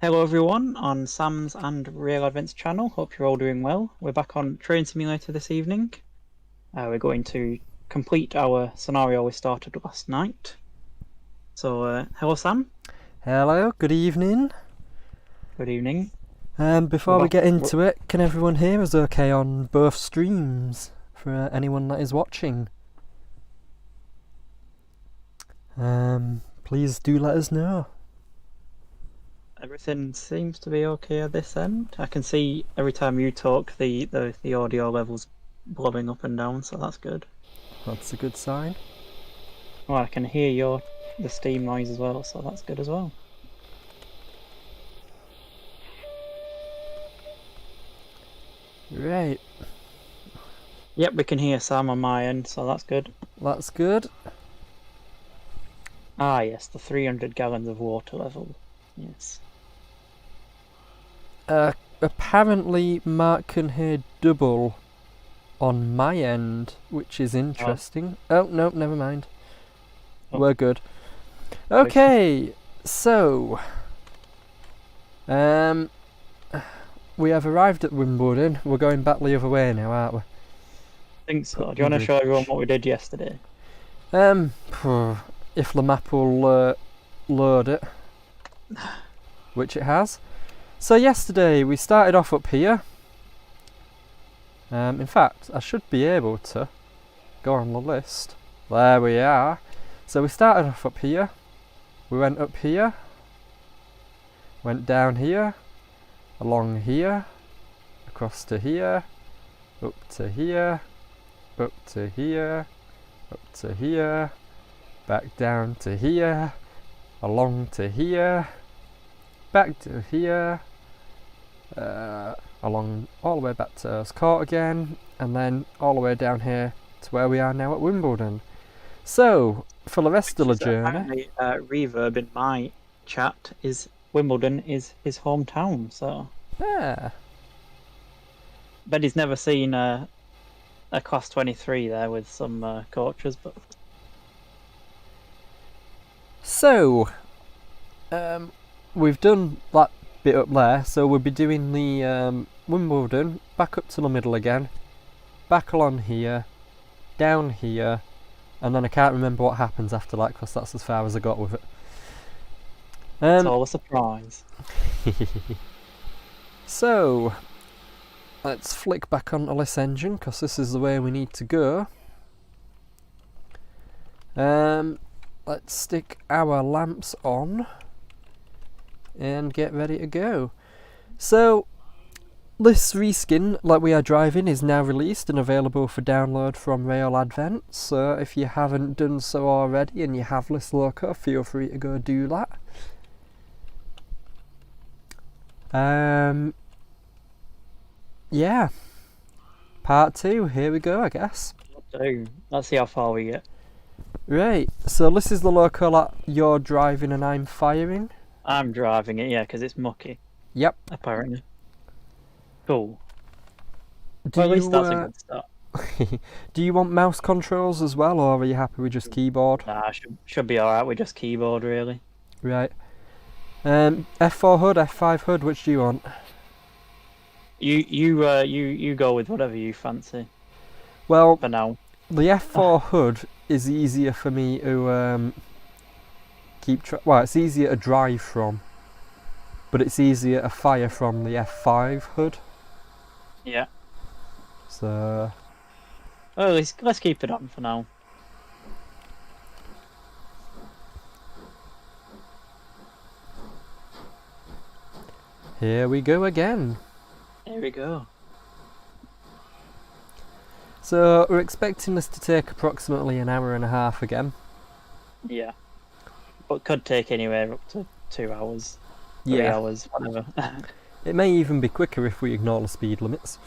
Hello everyone on Sam's and RailAdvent's channel. Hope you're all doing well. We're back on Train Simulator this evening. We're going to complete our scenario we started last night. So, hello Sam. Hello, good evening. Good evening. Before we get into it, can everyone hear us okay on both streams for anyone that is watching? Please do let us know. Everything seems to be okay at this end. I can see every time you talk the audio levels blowing up and down, so that's good. That's a good sign. Well, I can hear the steam noise as well, so that's good as well. Right. Yep, we can hear Sam on my end, so that's good. That's good. Ah, yes, the 300 gallons of water level. Yes. Apparently Mark can hear double on my end, which is interesting. Oh, no, never mind. Oh. We're good. Okay, so we have arrived at Wimbledon. We're going back the other way now, aren't we? I think so. Do you want to show everyone what we did yesterday? If the map will load it, which it has. So yesterday we started off up here. In fact, I should be able to go on the list. There we are. So we started off up here. We went up here. Went down here. Along here. Across to here. Up to here. Up to here. Up to here. Back down to here. Along to here. Back to here. Along all the way back to Earl's Court again, and then all the way down here to where we are now at Wimbledon. So, for the rest of the journey... reverb in my chat is Wimbledon is his hometown, so... Yeah. Bet he's never seen a Class 23 there with some coaches, but... So, we've done that bit up there, so we'll be doing the Wimbledon back up to the middle again, back along here, down here, and then I can't remember what happens after that because that's as far as I got with it. It's all a surprise. So, let's flick back onto this engine because this is the way we need to go. Let's stick our lamps on and get ready to go. So this reskin like we are driving is now released and available for download from RailAdvent, so if you haven't done so already and you have this loco, feel free to go do that. Yeah, part 2, here we go, I guess. Let's see how far we get. Right, so this is the loco that you're driving and I'm firing. I'm driving it, yeah, because it's mucky. Yep. Apparently. Cool. Well, at least that's a good start. Do you want mouse controls as well, or are you happy with just keyboard? Nah, should be alright with just keyboard, really. Right. F4 HUD, F5 HUD, which do you want? You go with whatever you fancy. Well, for now. The F4 HUD is easier for me to keep track. Well, it's easier to drive from, but it's easier to fire from the F5 HUD. Yeah. So. Well, let's keep it on for now. Here we go again. Here we go. So we're expecting this to take approximately an hour and a half again. Yeah. But could take anywhere up to 2 hours, 3 hours, whatever. It may even be quicker if we ignore the speed limits.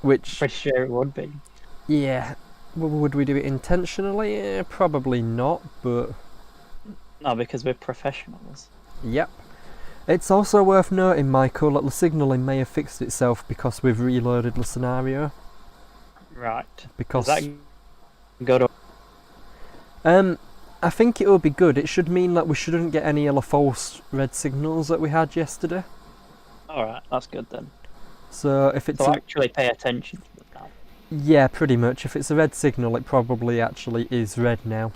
Which... Pretty sure it would be. Yeah. Would we do it intentionally? Probably not, but... No, because we're professionals. Yep. It's also worth noting, Michael, that the signalling may have fixed itself because we've reloaded the scenario. Right. Because... Does that go to... I think it will be good. It should mean that we shouldn't get any other false red signals that we had yesterday. Alright, that's good then. So if it's So actually pay attention to them now. yeah, pretty much. If it's a red signal, it probably actually is red now.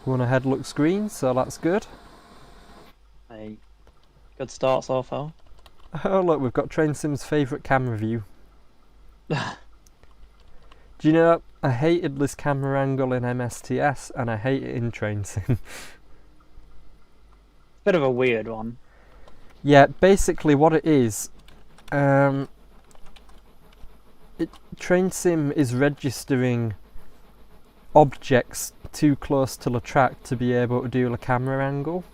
One ahead looks green, so that's good. Hey, good start so far. Oh look, we've got Train Sim's favourite camera view. Do you know, I hated this camera angle in MSTS and I hate it in Train Sim. Bit of a weird one. Yeah, basically what it is, Train Sim is registering objects too close to the track to be able to do the camera angle.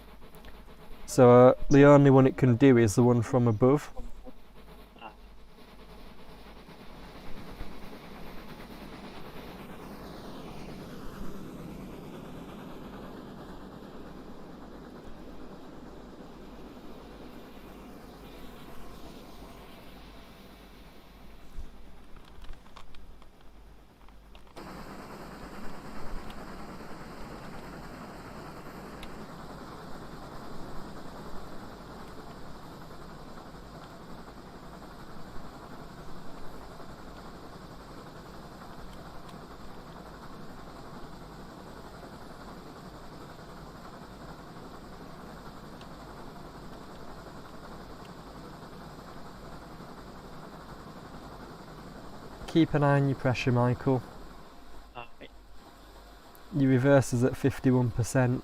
So the only one it can do is the one from above. Keep an eye on your pressure, Michael. Alright. Your reverse is at 51%.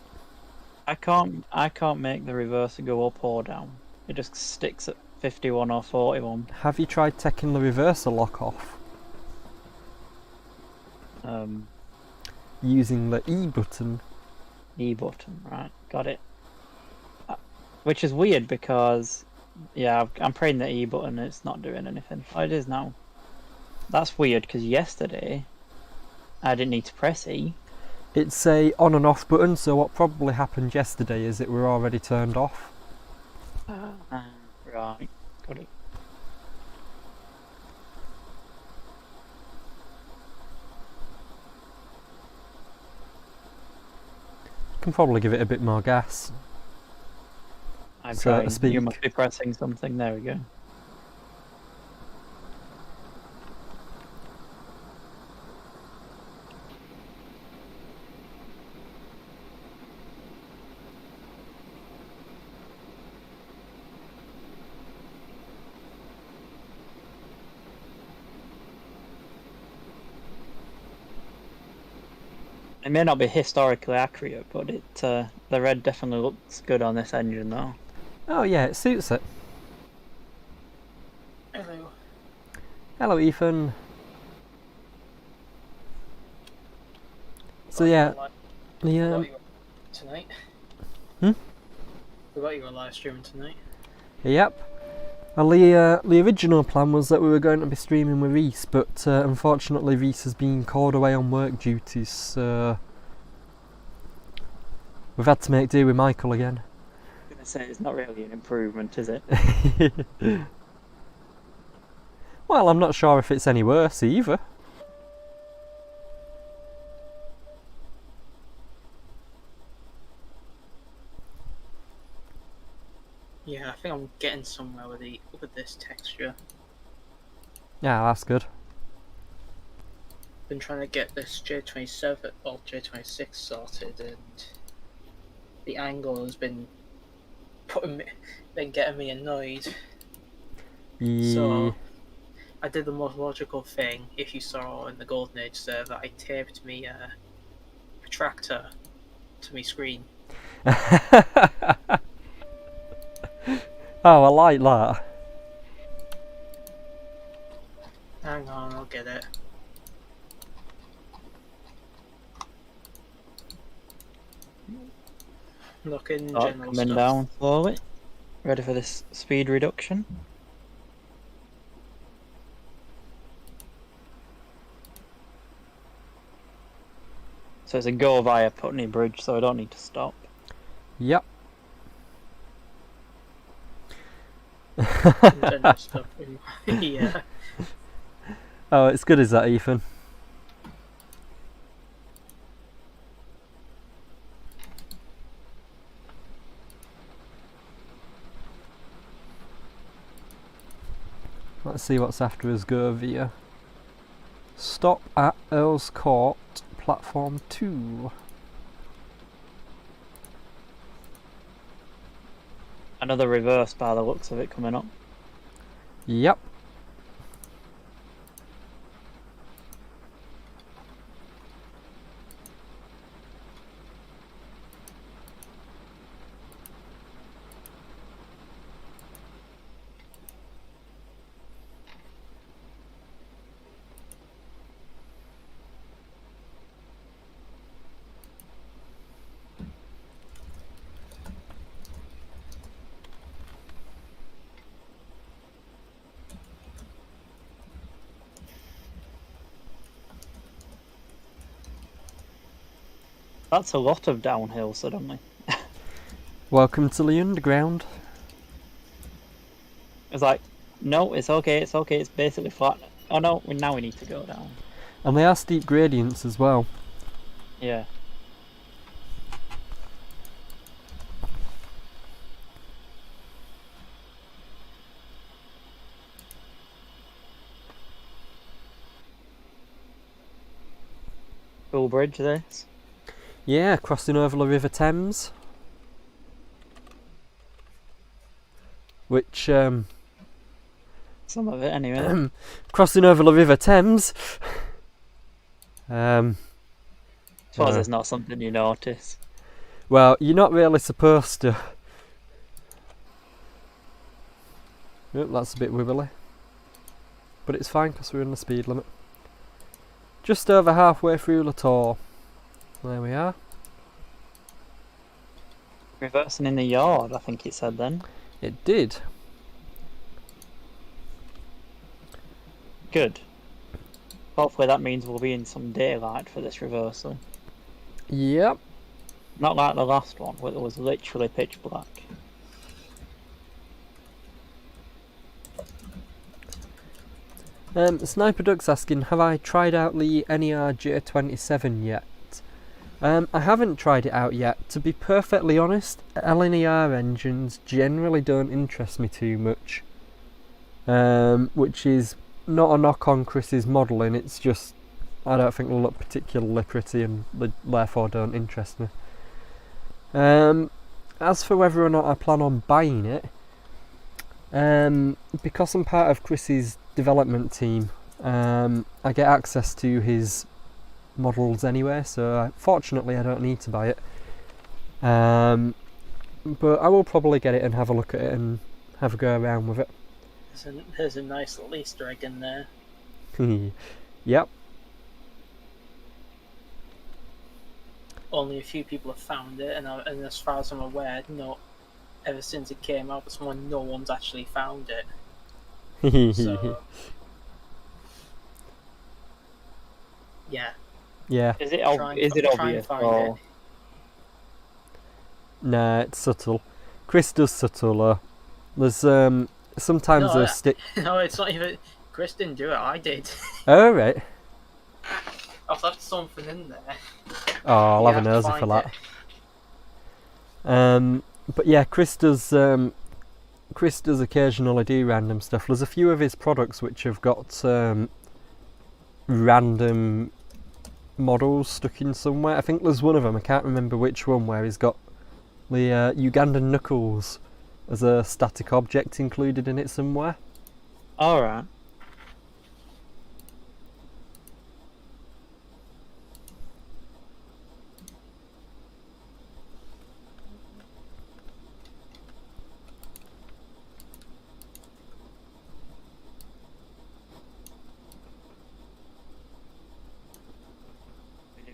I can't make the reverser go up or down. It just sticks at 51 or 41. Have you tried taking the reverser lock off? Using the E button. E button, right, got it. Which is weird because, yeah, I'm praying the E button and it's not doing anything. Oh, it is now. That's weird because yesterday I didn't need to press E. It's a on and off button, so what probably happened yesterday is it were already turned off. Right, got it. Can probably give it a bit more gas. I'm So to trying. speak. You must be pressing something. There we go. It may not be historically accurate, but the red definitely looks good on this engine though. Oh yeah, it suits it. Hello. Hello, Ethan. So yeah, the tonight. Hmm? Forgot you were live streaming tonight. Yep. Well, the original plan was that we were going to be streaming with Reese, but unfortunately Reese has been called away on work duties, so we've had to make do with Michael again. I'm gonna say it's not really an improvement, is it? Well, I'm not sure if it's any worse either. Yeah, I think I'm getting somewhere with this texture. Yeah, that's good. Been trying to get this J27 or J26 sorted, and the angle has been getting me annoyed. Yeah. So I did the most logical thing. If you saw in the Golden Age server, I taped me protractor to my screen. Oh, I like that. Hang on, I'll get it. Looking general Coming stuff. down slowly. Ready for this speed reduction. So it's a go via Putney Bridge, so I don't need to stop. Yep. Yeah. Oh, it's good as that, Ethan. Let's see what's after us. Go via. Stop at Earl's Court, platform 2. Another reverse by the looks of it coming up. Yep. That's a lot of downhill suddenly. Welcome to the underground. It's like, no, it's okay, it's basically flat. Oh no, now we need to go down. And they are steep gradients as well. Yeah. Full bridge this. Yeah, crossing over the River Thames. Which, Some of it anyway. crossing over the River Thames. Suppose it's not something you notice. Well, you're not really supposed to. Oh, that's a bit wibbly. But it's fine because we're in the speed limit. Just over halfway through the tour. There we are. Reversing in the yard, I think it said then. It did. Good. Hopefully that means we'll be in some daylight for this reversal. Yep. Not like the last one, where it was literally pitch black. Sniper Duck's asking, have I tried out the NER J27 yet? I haven't tried it out yet. To be perfectly honest, LNER engines generally don't interest me too much. Which is not a knock on Chris's modelling, it's just I don't think they look particularly pretty and therefore don't interest me. As for whether or not I plan on buying it, because I'm part of Chris's development team, I get access to his models anyway, so fortunately I don't need to buy it. But I will probably get it and have a look at it and have a go around with it. There's a nice little Easter egg in there. Yep. Only a few people have found it, and as far as I'm aware, ever since it came out, no one's actually found it. So, yeah. Yeah. Is it obvious? Or... Nah, it's subtle. Chris does subtler. There's sometimes those stick. No, it's not even. Chris didn't do it. I did. Oh right. I've left something in there. Oh, I'll have a nosy for that. But yeah, Chris does occasionally do random stuff. There's a few of his products which have got random models stuck in somewhere. I think there's one of them, I can't remember which one, where he's got the Ugandan knuckles as a static object included in it somewhere. Alright.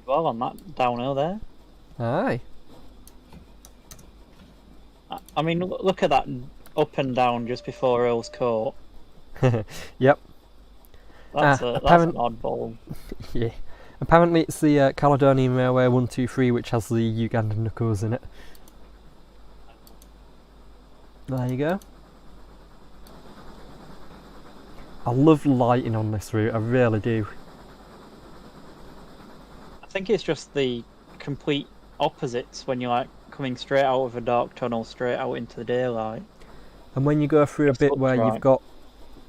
Well, on that downhill there. Aye. I mean, look at that up and down just before Earl's Yep. That's an oddball. Yeah. Apparently it's the Caledonian Railway 123 which has the Ugandan knuckles in it. There you go. I love lighting on this route, I really do. I think it's just the complete opposites when you're like coming straight out of a dark tunnel straight out into the daylight. And when you go through a Just bit looks where right. you've got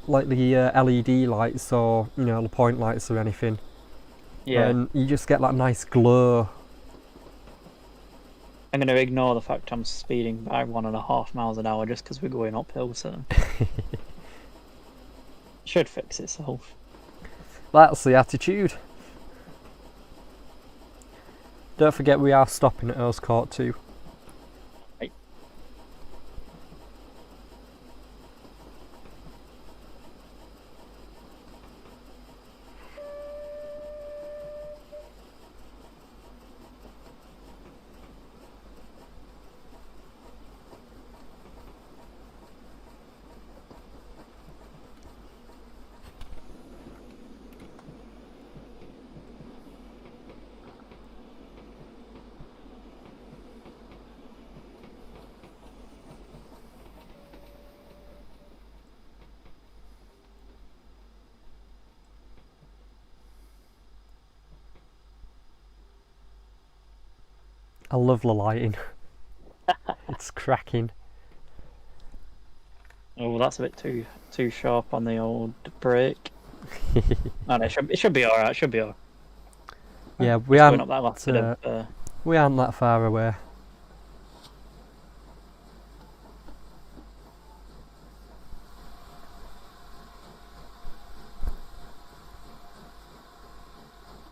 like the LED lights or, you know, the point lights or anything, Yeah. and you just get that nice glow. I'm going to ignore the fact I'm speeding by 1.5 miles an hour just because we're going uphill, so. Should fix itself. That's the attitude. Don't forget we are stopping at Earl's Court too. Right. I love the lighting. It's cracking. Oh, that's a bit too sharp on the old brake. No, it should be alright. It should be alright. Yeah, Going up that last bit of, we aren't that far away.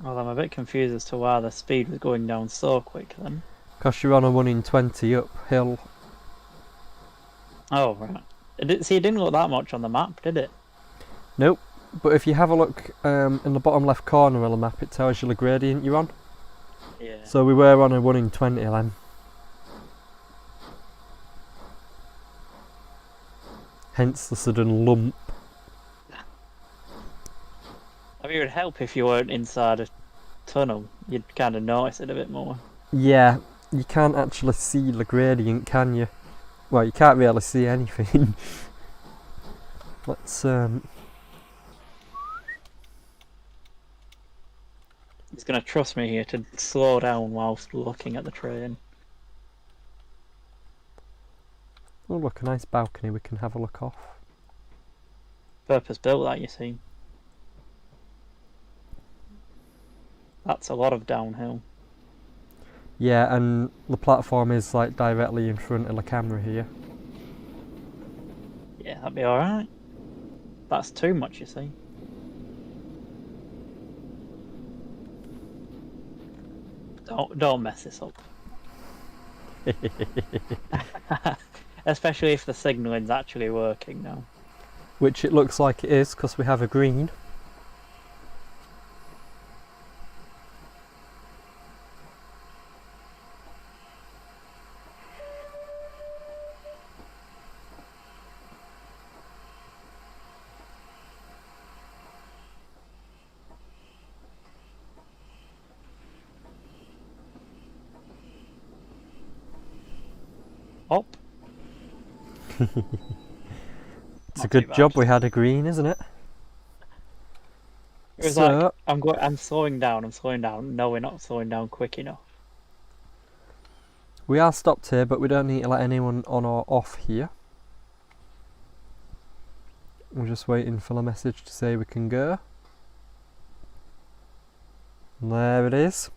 Well, I'm a bit confused as to why the speed was going down so quick then. Because you're on a 1 in 20 uphill. Oh, right. It didn't look that much on the map, did it? Nope. But if you have a look in the bottom left corner of the map, it tells you the gradient you're on. Yeah. So we were on a 1 in 20 then. Hence the sudden lump. I mean, it would help if you weren't inside a tunnel. You'd kind of notice it a bit more. Yeah, you can't actually see the gradient, can you? Well, you can't really see anything. Let's He's going to trust me here to slow down whilst looking at the train. oh look, a nice balcony we can have a look off. Purpose built that, you see. That's a lot of downhill. Yeah, and the platform is like directly in front of the camera here. Yeah, that'd be alright. That's too much, you see. Don't mess this up. Especially if the signalling's actually working now. Which it looks like it is, because we have a green. Up. It's a good job we had a green, isn't it? It was So- like, I'm slowing down. No, we're not slowing down quick enough. We are stopped here, but we don't need to let anyone on or off here. We're just waiting for the message to say we can go. And there it is.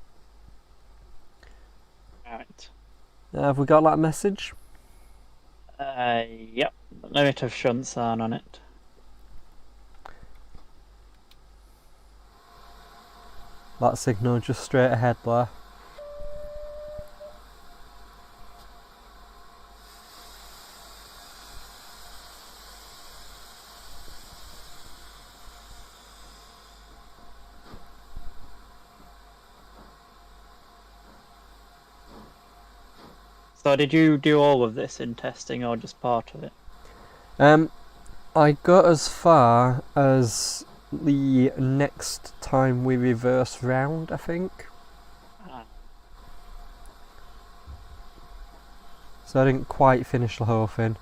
Right. Have we got that message? Yep. Limit of shunt sign on it. That signal just straight ahead there. So did you do all of this in testing or just part of it? I got as far as the next time we reverse round, I think. So I didn't quite finish the whole thing.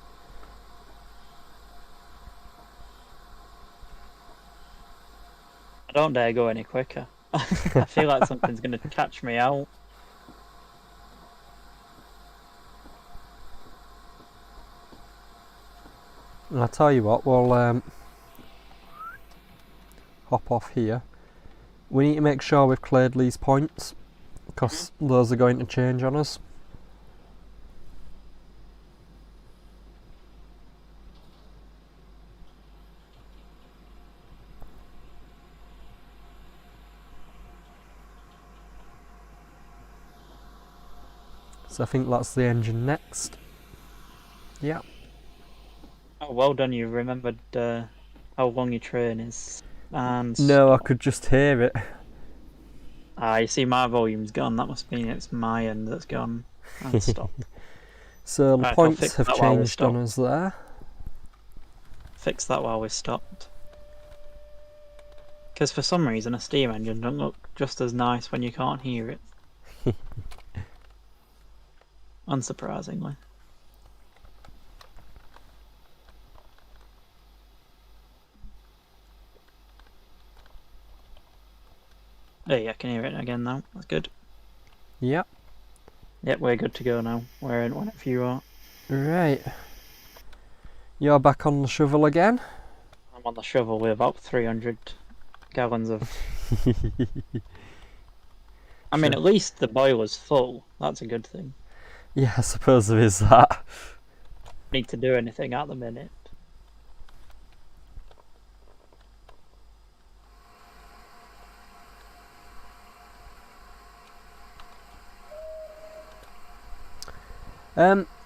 I don't dare go any quicker. I feel like something's going to catch me out. And I'll tell you what, we'll hop off here. We need to make sure we've cleared these points, because those are going to change on us. So I think that's the engine next. Yeah. Oh, well done, you remembered how long your train is. And No, I could just hear it. you see my volume's gone. That must mean it's my end that's gone and stopped. So the Right, I'll points fix have that while we changed on stop. us there. Fix that while we stopped. Because for some reason a steam engine doesn't look just as nice when you can't hear it. Unsurprisingly. Hey, I can hear it again now. That's good. Yep. Yep, we're good to go now. We're in whenever you are. Right. You're back on the shovel again. I'm on the shovel with about 300 gallons of... I mean, Sure. at least the boiler's full. That's a good thing. Yeah, I suppose there is that. Need to do anything at the minute.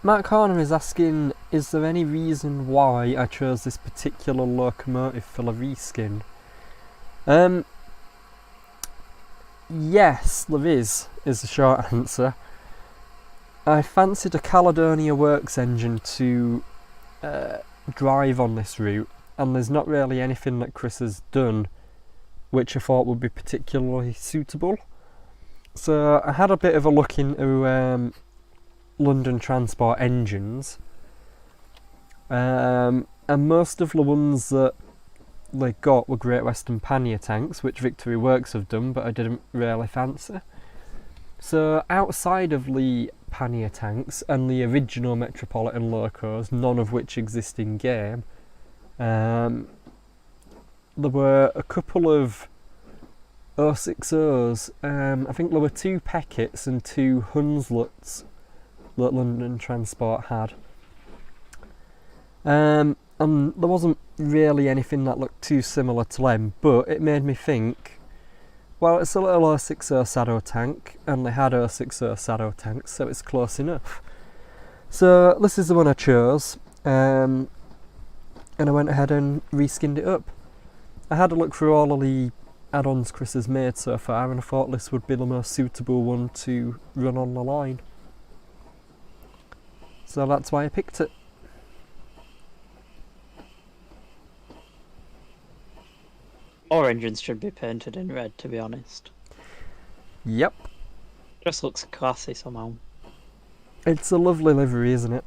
Matt Corner is asking, is there any reason why I chose this particular locomotive for the reskin? Yes, there is the short answer. I fancied a Caledonia Works engine to drive on this route, and there's not really anything that Chris has done which I thought would be particularly suitable. So I had a bit of a look into London Transport engines, and most of the ones that they got were Great Western pannier tanks, which Victory Works have done, but I didn't really fancy. So outside of the pannier tanks and the original Metropolitan locos, none of which exist in game, there were a couple of 060s. I think there were 2 Pecketts and 2 Hunslets that London Transport had. And there wasn't really anything that looked too similar to them, but it made me think, well, it's a little 060 Sado tank, and they had 060 Sado tanks, so it's close enough. So this is the one I chose, and I went ahead and reskinned it up. I had a look through all of the add-ons Chris has made so far, and I thought this would be the most suitable one to run on the line. So that's why I picked it. More engines should be painted in red, to be honest. Yep. Just looks classy somehow. It's a lovely livery, isn't it?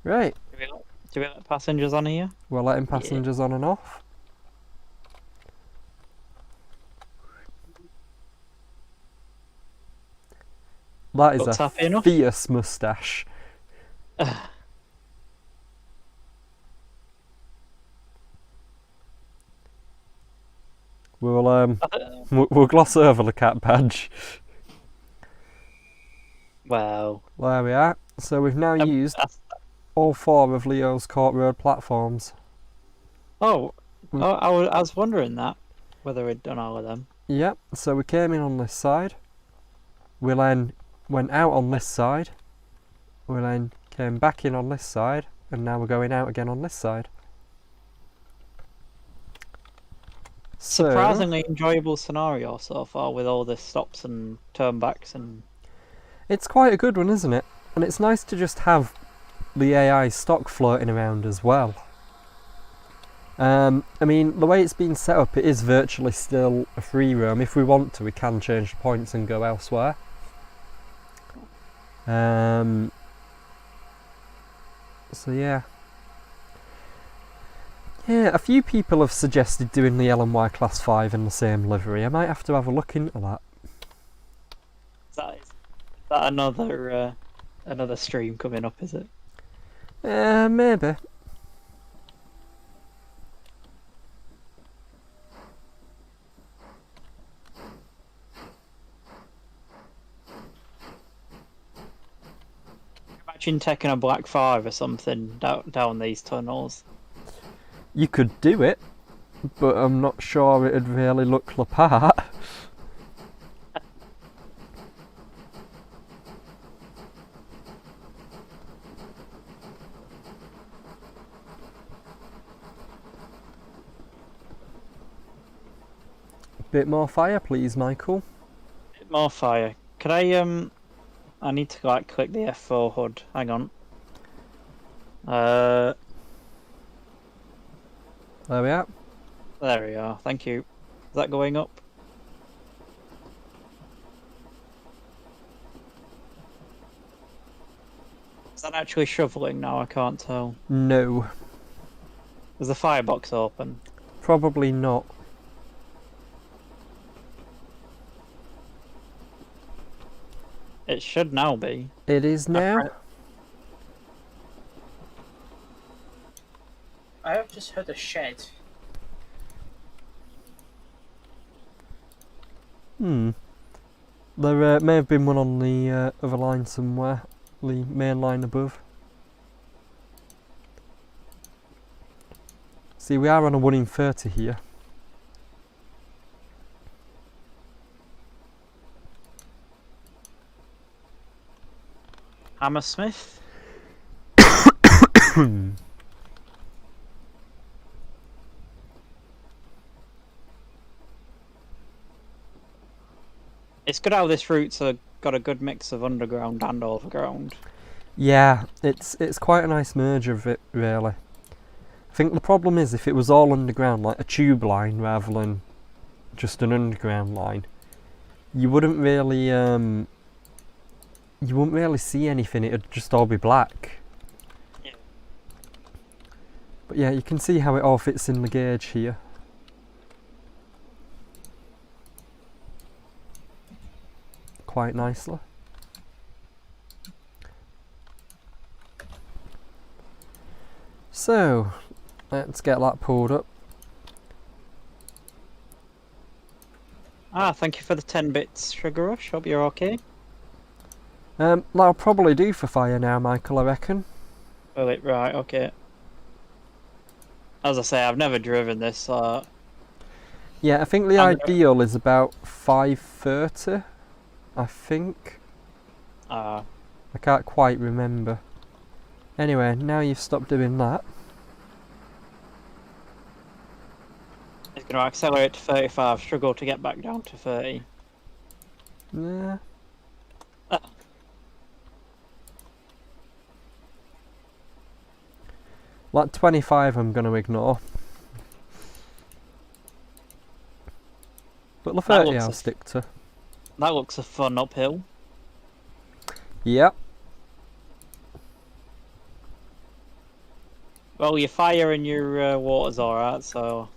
Right. Do we let passengers on here? We're letting passengers on and off. That is Looks happy a enough. fierce moustache. We'll gloss over the cat badge. Well, There we are. So we've now used all 4 of Leo's Court Road platforms. I was wondering that, whether we'd done all of them. Yep, so we came in on this side. We then went out on this side. We then came back in on this side. And now we're going out again on this side. So, Surprisingly enjoyable scenario so far with all the stops and turnbacks and. it's quite a good one, isn't it? And it's nice to just have the AI stock floating around as well. I mean, the way it's been set up, it is virtually still a free roam. If we want to, we can change the points and go elsewhere. So yeah. Yeah, a few people have suggested doing the LMY Class 5 in the same livery. I might have to have a look into that. Is that another stream coming up, is it? Maybe. Imagine taking a Black 5 or something down these tunnels. You could do it, but I'm not sure it'd really look the part. Bit more fire, please, Michael. Bit more fire. Could I need to like click the F4 HUD. Hang on. There we are. There we are. Thank you. Is that going up? Is that actually shoveling now? I can't tell. No, Is the firebox open? probably not. It should now be. It is now. I have just heard a shed. There may have been one on the other line somewhere, the main line above. See, we are on a 1 in 30 here. Hammersmith? It's good how this route's got a good mix of underground and overground. Yeah, it's quite a nice merge of it, really. I think the problem is if it was all underground, like a tube line rather than just an underground line, you wouldn't really see anything. It'd just all be black. Yeah. But yeah, you can see how it all fits in the gauge here. Quite nicely. So, let's get that pulled up. Thank you for the 10 bits, Sugar Rush. Hope you're okay. That'll probably do for fire now, Michael, I reckon. Well, right, okay. As I say, I've never driven this, so... Yeah, I think the ideal is about 5:30, I think. I can't quite remember. Anyway, now you've stopped doing that. It's going to accelerate to 35, struggle to get back down to 30. Yeah. Like 25 I'm going to ignore. But the 30 I'll stick to. That looks a fun uphill. Yep. Well, your fire and your water's alright, so...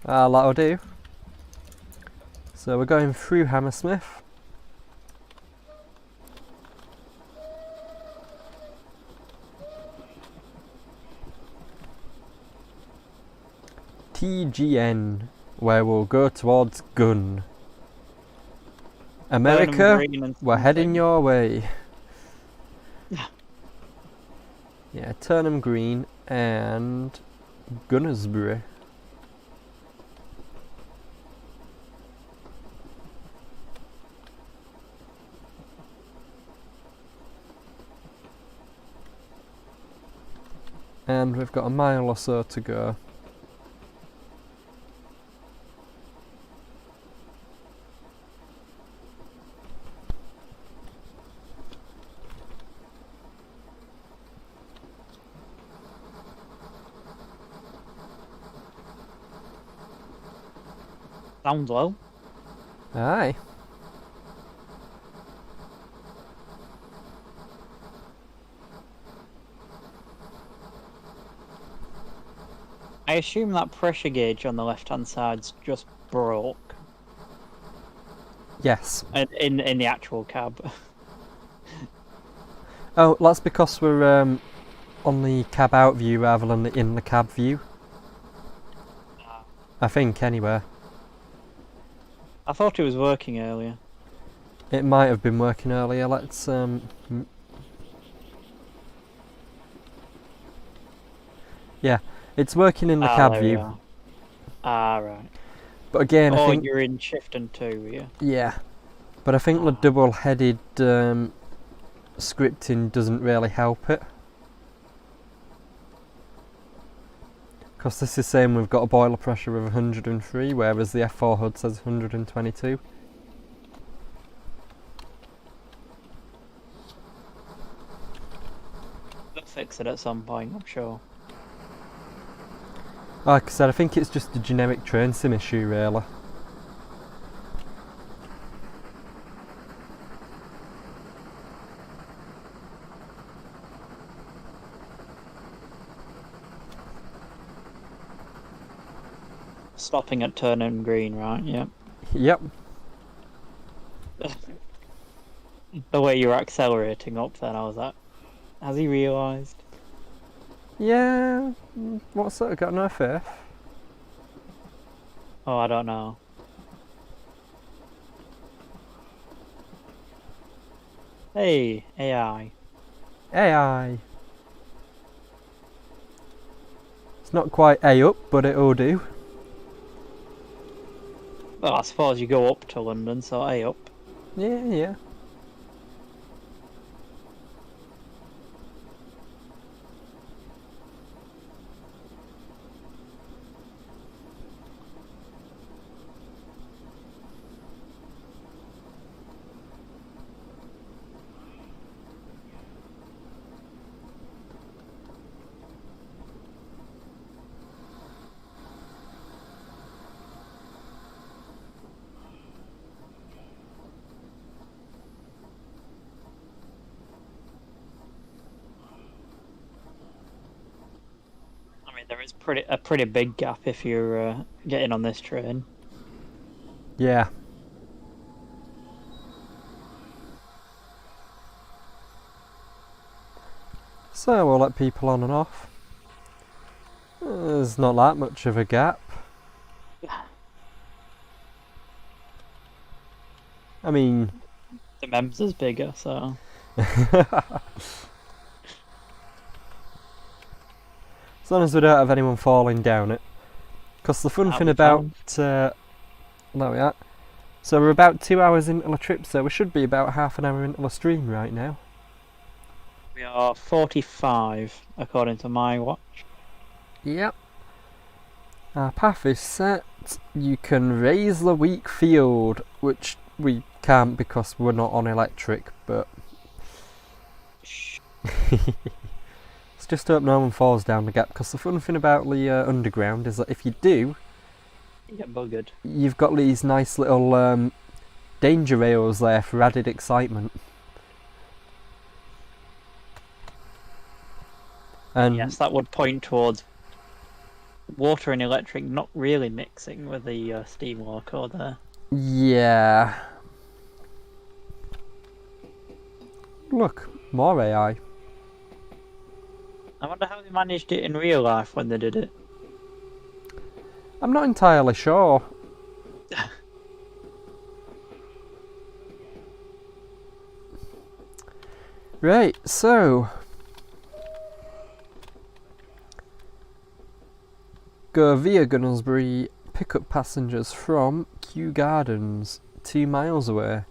That'll do. So we're going through Hammersmith. TGN, where we'll go towards Gun. America, we're heading your way. Yeah, Turnham Green and Gunnersbury. And we've got a mile or so to go. Sounds well. Aye. I assume that pressure gauge on the left-hand side's just broke Yes. in the actual cab. Oh, that's because we're on the cab out view rather than the in the cab view. I think, anyway. I thought it was working earlier. It might have been working earlier. Let's yeah, it's working in the cab there we view. are. Ah, right. But again, I Oh, think you're in shift and 2, were you? yeah. But I think the double-headed scripting doesn't really help it. Because this is saying we've got a boiler pressure of 103, whereas the F4 HUD says 122. They'll fix it at some point, I'm sure. Like I said, I think it's just a generic train sim issue, really. Stopping at turning green, right? Yeah. Yep. The way you were accelerating up then, I was like, has he realised? Yeah. What's that? Got no faith. Oh, I don't know. Hey, AI. AI. It's not quite A up, but it'll do. Well, I suppose you go up to London, so A up. Yeah, yeah. I mean, there is a pretty big gap if you're getting on this train. Yeah. So we'll let people on and off. There's not that much of a gap. I mean... The Thames is bigger, so... As long as we don't have anyone falling down it. Because the fun thing about... there we are. So we're about 2 hours into the trip, so we should be about half an hour into the stream right now. We are 45, according to my watch. Yep. Our path is set. You can raise the weak field, which we can't because we're not on electric, but... Let's just hope no one falls down the gap, because the fun thing about the underground is that if you do... You get buggered. You've got these nice little danger rails there for added excitement. And yes, that would point towards water and electric not really mixing with the steam loco there. yeah. Look, more AI. I wonder how they managed it in real life when they did it. I'm not entirely sure. Right, so... Go via Gunnersbury, pick up passengers from Kew Gardens, 2 miles away.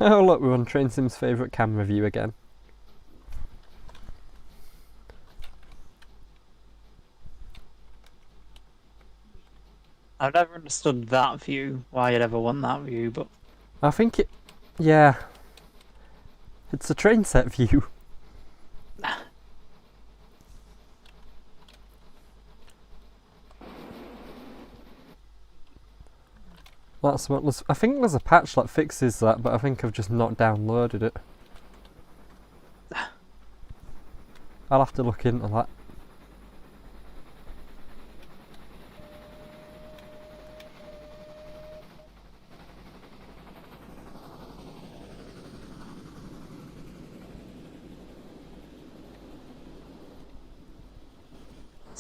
Oh look, we're on Train Sim's favourite camera view again. I've never understood that view, why you'd ever want that view, but I think it... yeah. It's a train set view. That's what was... I think there's a patch that fixes that, but I think I've just not downloaded it. I'll have to look into that.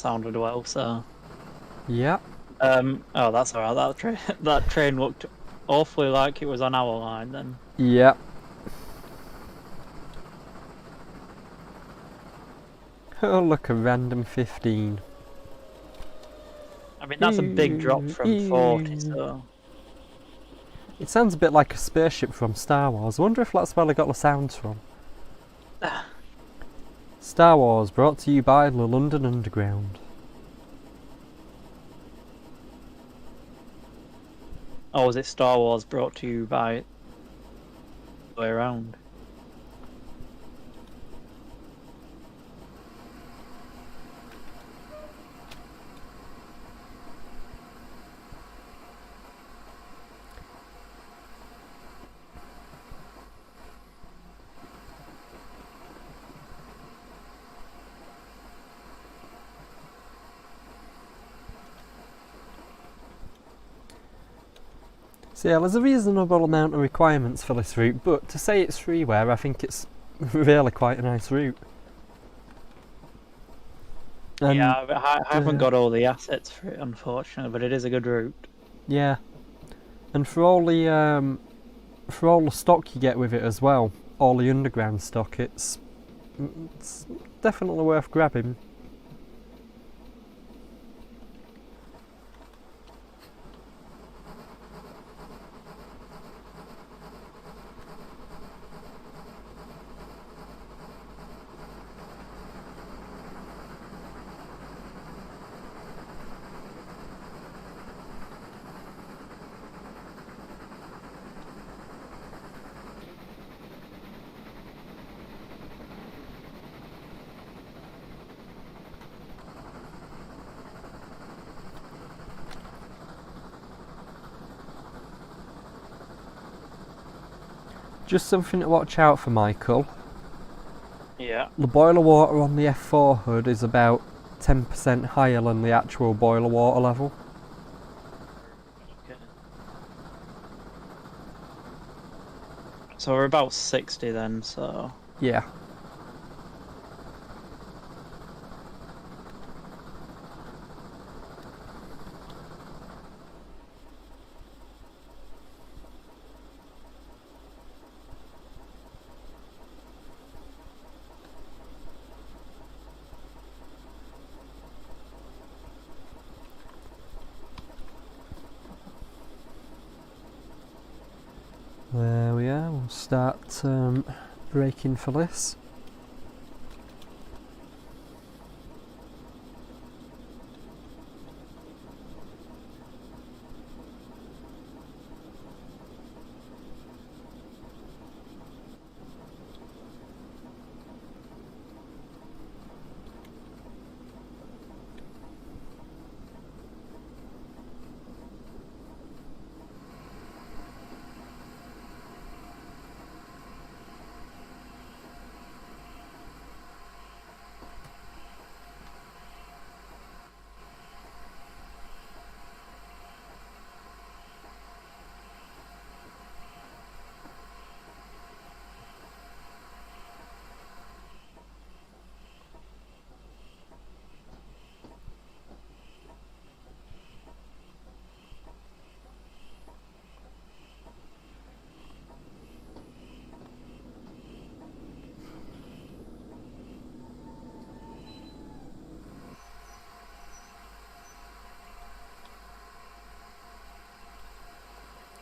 sounded well, so... Yeah. Oh, that's alright, that train looked awfully like it was on our line then. Yeah. Oh look, a random 15. I mean, that's a big drop from 40, so... It sounds a bit like a spaceship from Star Wars. I wonder if that's where they got the sounds from. Star Wars, brought to you by the London Underground. Or was it Star Wars brought to you by the way around? So yeah, there's a reasonable amount of requirements for this route, but to say it's freeware, I think it's really quite a nice route. And yeah, I haven't got all the assets for it, unfortunately, but it is a good route. yeah, and for all the stock you get with it as well, all the underground stock, it's definitely worth grabbing. Just something to watch out for, Michael. Yeah. The boiler water on the F4 hood is about 10% higher than the actual boiler water level. Okay. So we're about 60 then, so... Yeah. There we are, we'll start braking for this.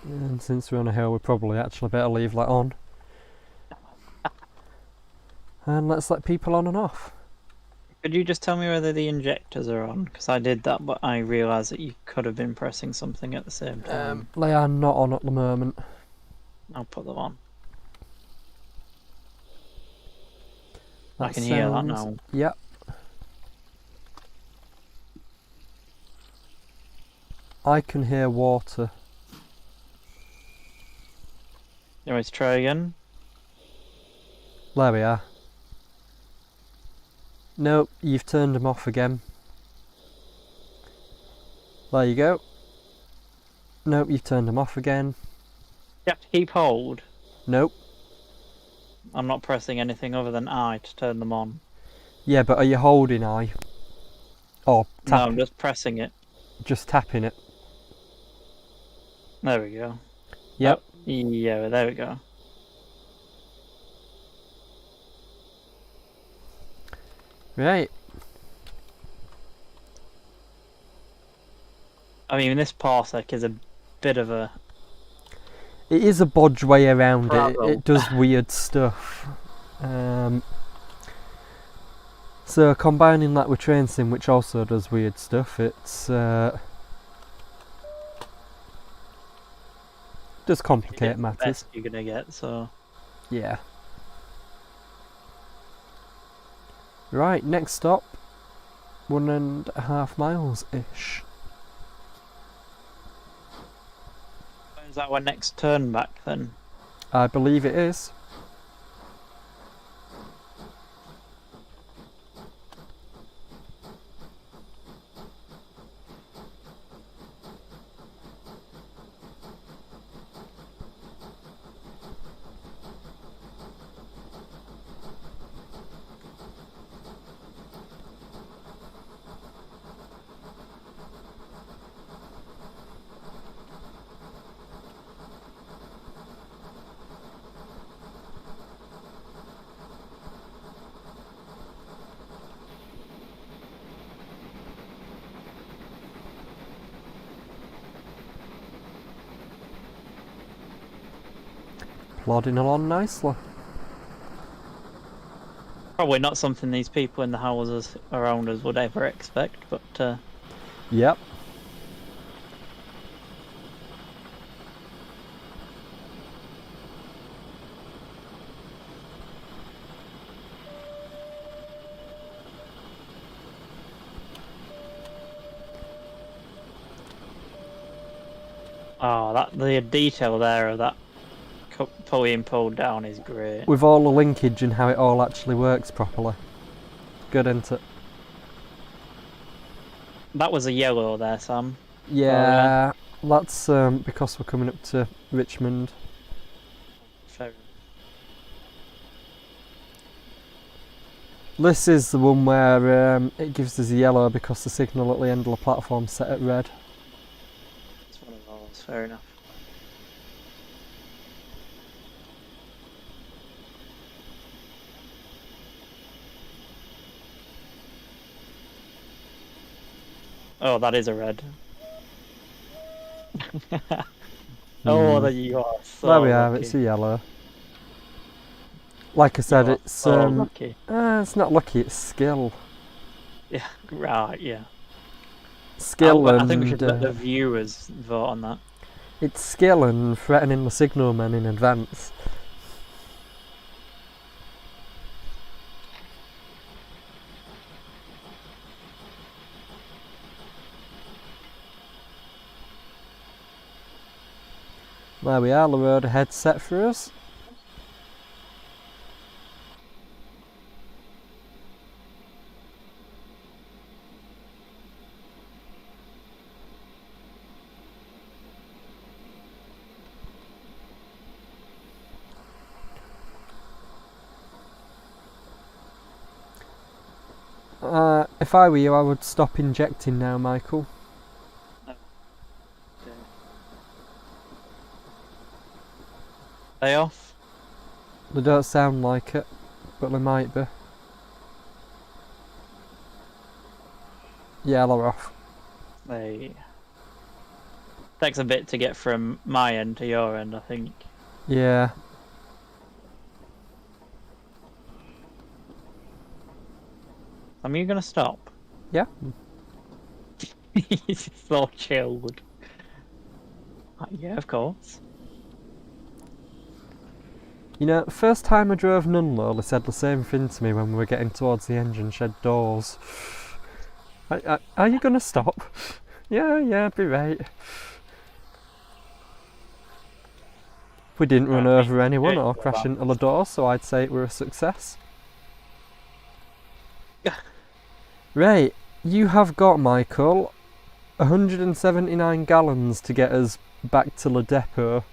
And since we're on a hill, we probably actually better leave that on. And let's let people on and off. Could you just tell me whether the injectors are on? Because I did that, but I realised that you could have been pressing something at the same time. They are not on at the moment. I'll put them on. That I can hear that sounds- now. Yep. I can hear water. You want me to try again? There we are. Nope, you've turned them off again. There you go. Nope, you've turned them off again. You have to keep hold. Nope. I'm not pressing anything other than I to turn them on. Yeah, but are you holding I? Or No, I'm tapping? just pressing it. Just tapping it. There we go. Yep. Oh, yeah, there we go. Right. I mean, this parsec is a bit of a... It is a bodge way around it. Bravo. It does weird stuff. So combining that with train sim, which also does weird stuff, it's does complicate the matters. best you're gonna get, so... Yeah. Right, next stop, 1.5 miles ish. Is that our next turn back then? I believe it is. Plodding along nicely. Probably not something these people in the houses around us would ever expect, but Yep. oh, that the detail there of that pulley and pulled down is great. With all the linkage and how it all actually works properly. Good, isn't it? That was a yellow there, Sam. Yeah, that's because we're coming up to Richmond. Fair. This is the one where it gives us a yellow because the signal at the end of the platform set at red. It's one of those. Fair enough. Oh, that is a red. Oh, there you are. So There we are, lucky. it's a yellow. Like I said, You are it's so lucky. it's not lucky, it's skill. Yeah, right, yeah. Skill I and think we should let the viewers vote on that. it's skill and threatening the signalman in advance. There we are, the road ahead set for us. If I were you, I would stop injecting now, Michael. They off? They don't sound like it, but they might be. Yeah, they're off. They... Takes a bit to get from my end to your end, I think. Yeah. Are you gonna stop? Yeah. He's so chilled. Yeah, of course. You know, first time I drove Nunlol, they said the same thing to me when we were getting towards the engine shed doors. Are you gonna stop? Yeah, be right. We didn't run over anyone or crash into the door, so I'd say it were a success. Right, you have got, Michael, 179 gallons to get us back to the depot.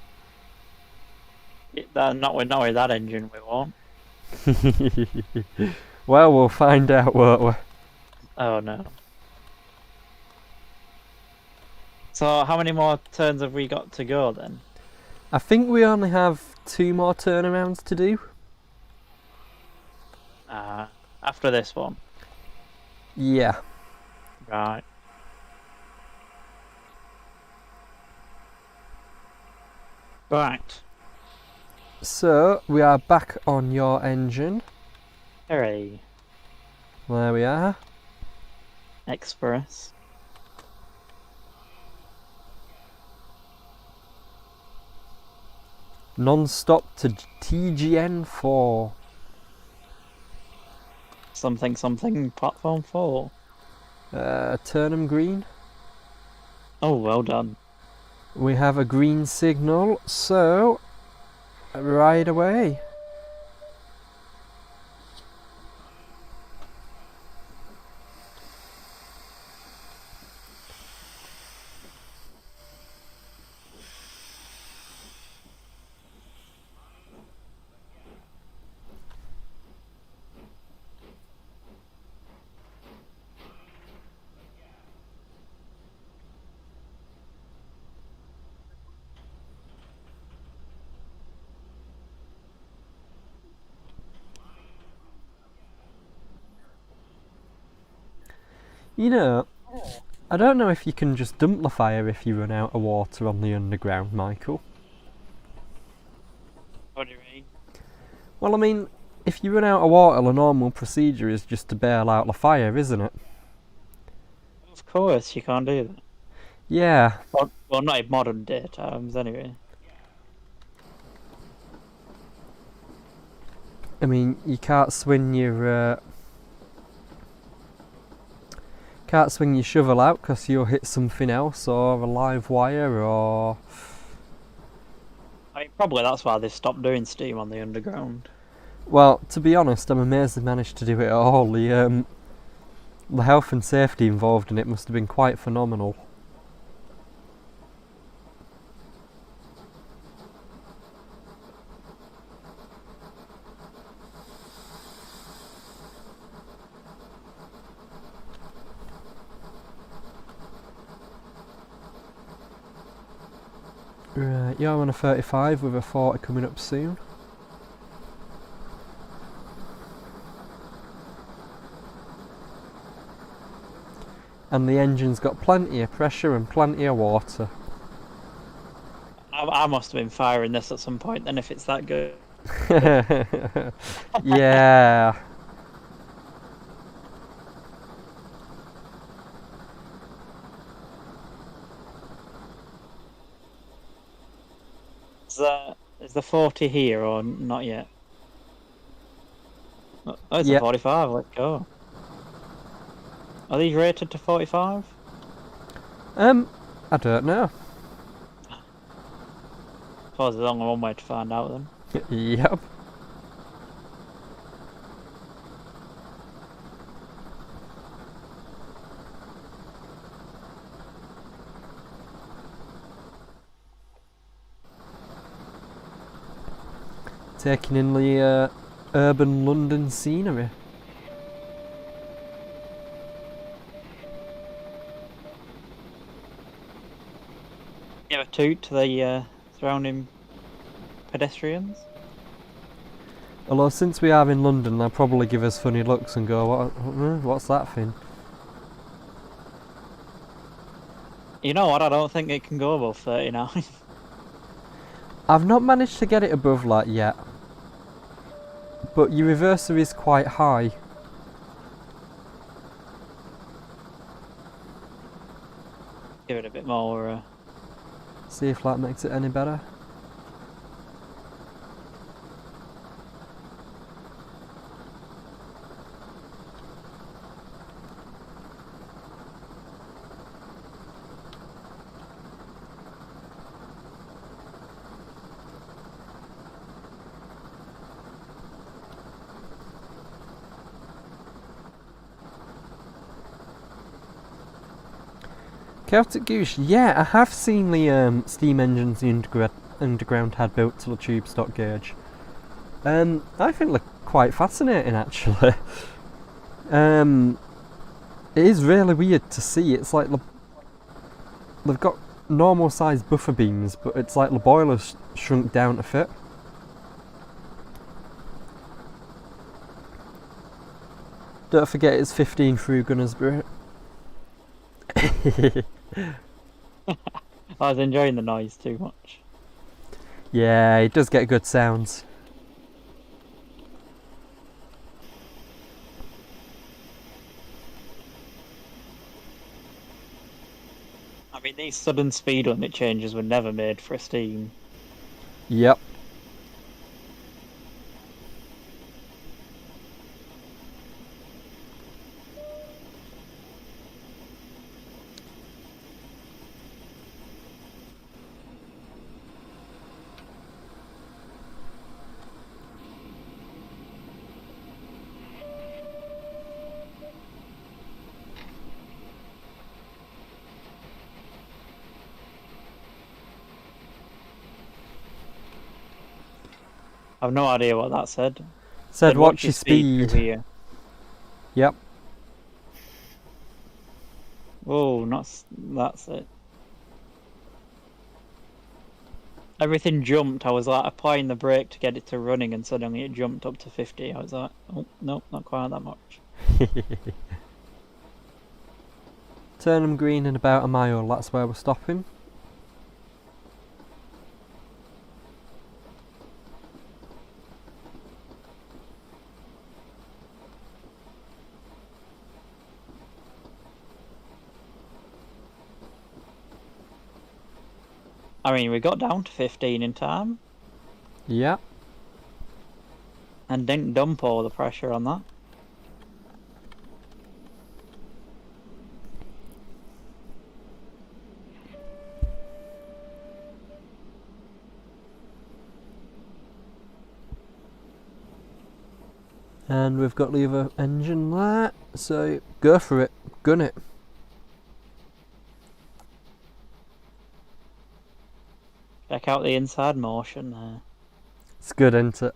Not with that engine, we won't. Well, we'll find out, won't we? Oh no. So how many more turns have we got to go then? I think we only have 2 more turnarounds to do. After this one? Yeah. Right. Right. So, we are back on your engine. Hooray. There we are. Express. Non-stop to TGN4. Something platform 4. Turnham Green. Oh, well done. We have a green signal, so right away. You know, I don't know if you can just dump the fire if you run out of water on the underground, Michael. What do you mean? Well, I mean, if you run out of water, the normal procedure is just to bail out the fire, isn't it? Of course, you can't do that. Yeah. Well, not in modern day terms, anyway. I mean, you can't swing your shovel out because you'll hit something else or a live wire or... I mean, probably that's why they stopped doing steam on the underground. Well, to be honest, I'm amazed they managed to do it at all. The health and safety involved in it must have been quite phenomenal. Right, you're on a 35 with a 40 coming up soon. And the engine's got plenty of pressure and plenty of water. I must have been firing this at some point then if it's that good. Yeah. Is the 40 here or not yet? Oh, it's Yep. a 45, let's go. Are these rated to 45? I don't know. Suppose there's only one way to find out then. Yep. Taking in the urban London scenery. Give a toot to the surrounding pedestrians. Although since we are in London, they'll probably give us funny looks and go, what's that thing? You know what? I don't think it can go above 39. I've not managed to get it above that yet. But your reverser is quite high. Give it a bit more. See if that makes it any better. Celtic Goose, yeah, I have seen the steam engines the underground had built to the tube stock gauge. I think they're quite fascinating actually. It is really weird to see. It's like they've got normal sized buffer beams, but it's like the boiler's shrunk down to fit. Don't forget it's 15 through Gunnersbury. I was enjoying the noise too much. Yeah, it does get good sounds. I mean, these sudden speed limit changes were never made for a steam. Yep. I've no idea what that said. Said watch your speed. through here. Yep. Whoa, that's it. Everything jumped. I was like applying the brake to get it to running, and suddenly it jumped up to 50. I was like, oh, no, not quite that much. Turn them green in about a mile, that's where we're stopping. I mean, we got down to 15 in time, Yeah. and didn't dump all the pressure on that. And we've got the other engine there, so go for it, gun it. Check out the inside motion there. It's good, isn't it?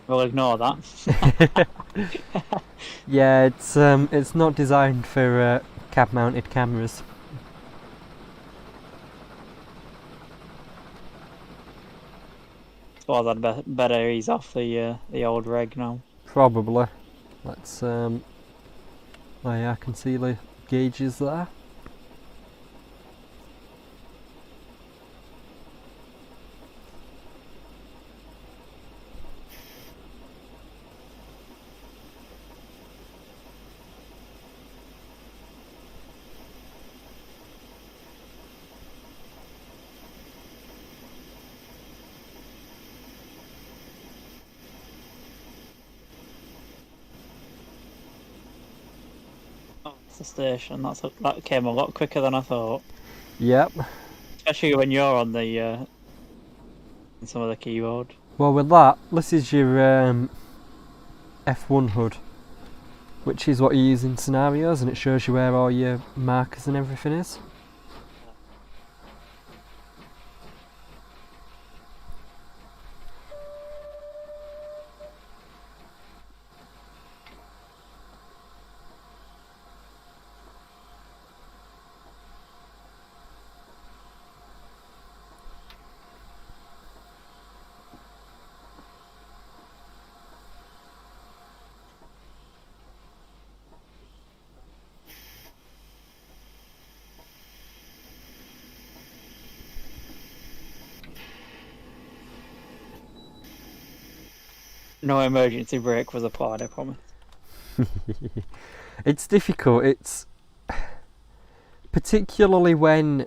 We'll ignore that. Yeah, it's not designed for cab-mounted cameras. Suppose I'd better ease off the old reg now. Probably. Let's oh yeah, I can see the gauges there. Oh, it's the station. That came a lot quicker than I thought. Yep. Especially when you're on the some of the keyboard. Well, with that, this is your F1 HUD. which is what you use in scenarios, and it shows you where all your markers and everything is. No emergency brake was applied, I promise. It's difficult. It's particularly when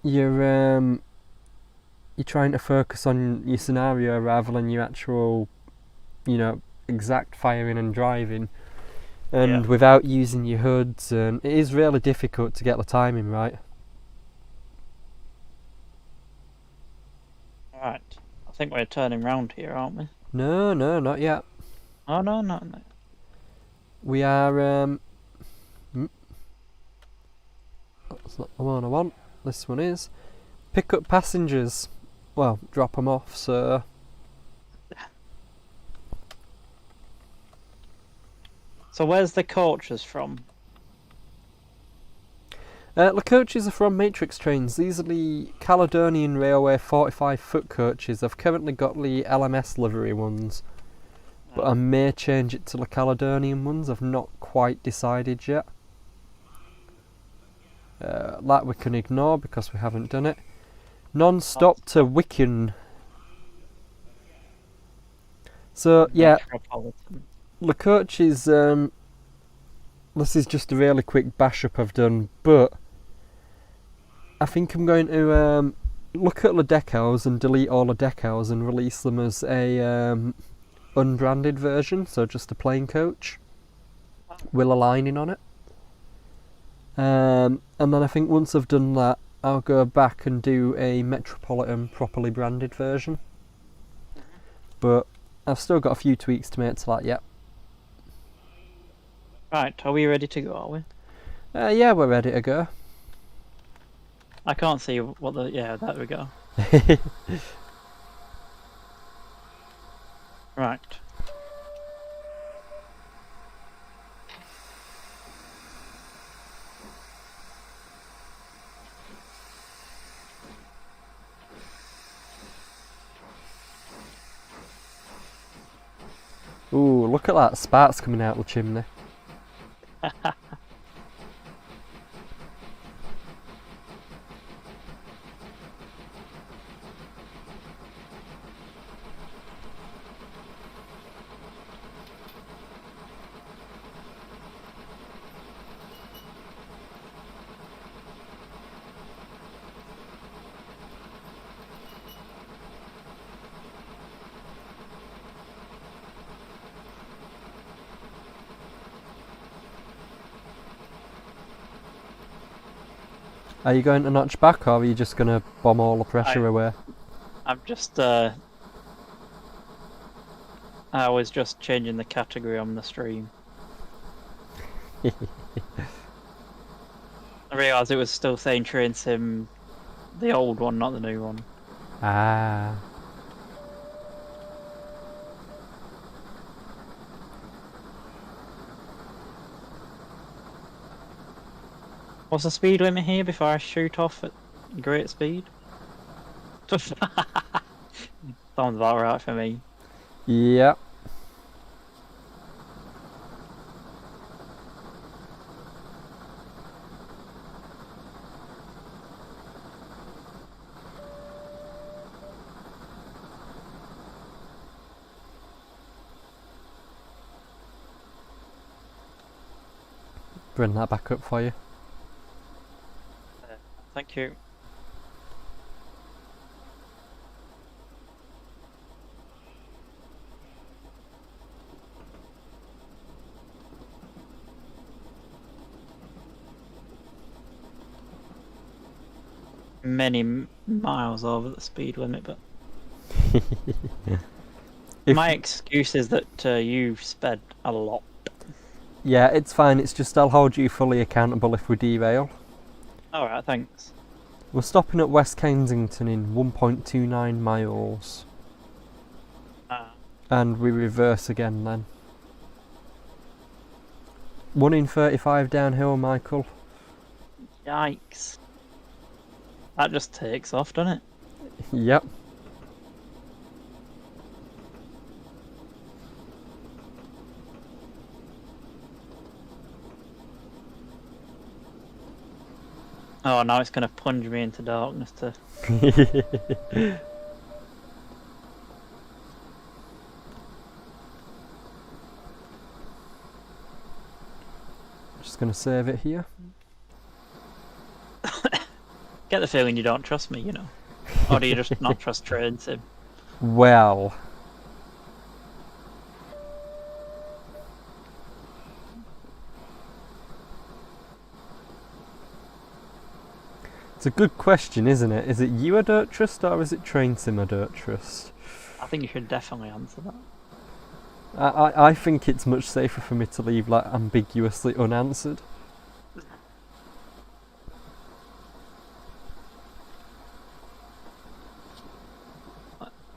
you're trying to focus on your scenario rather than your actual, exact firing and driving, and without using your hoods, and it is really difficult to get the timing right. Right, I think we're turning round here, aren't we? No, not yet. Oh no. We are. That's not the one I want. This one is. Pick up passengers. Well, drop them off, so. So where's the coaches from? The coaches are from Matrix trains. These are the Caledonian Railway 45-foot coaches. I've currently got the LMS livery ones, but I may change it to the Caledonian ones. I've not quite decided yet. That we can ignore because we haven't done it. Non-stop to Wicken. So yeah, the coaches. This is just a really quick bash up I've done, but I think I'm going to look at the decals and delete all the decals and release them as a unbranded version, so just a plain coach with a lining on it. And then I think once I've done that, I'll go back and do a Metropolitan properly branded version. But I've still got a few tweaks to make to that yet. Right, are we ready to go, are we? Yeah, we're ready to go. I can't see what the... Yeah, there we go. Right. Ooh, look at that, sparks coming out of the chimney. Are you going to notch back, or are you just going to bomb all the pressure away? I'm just... I was just changing the category on the stream. I realised it was still saying Train Sim, the old one, not the new one. Ah. What's the speed limit here before I shoot off at great speed? Sounds about right for me. Yeah. Bring that back up for you. Thank you. Many miles over the speed limit, but my excuse is that you sped a lot. Yeah, it's fine. It's just I'll hold you fully accountable if we derail. Alright, thanks. We're stopping at West Kensington in 1.29 miles. Ah. And we reverse again then. 1 in 35 downhill, Michael. Yikes. That just takes off, doesn't it? Yep. Oh, now it's going to plunge me into darkness to... Just going to save it here. Get the feeling you don't trust me, you know. Or do you just not trust Train Sim? Well... It's a good question, isn't it? Is it you I don't trust, or is it Train Sim I don't trust? I think you should definitely answer that. I think it's much safer for me to leave like ambiguously unanswered.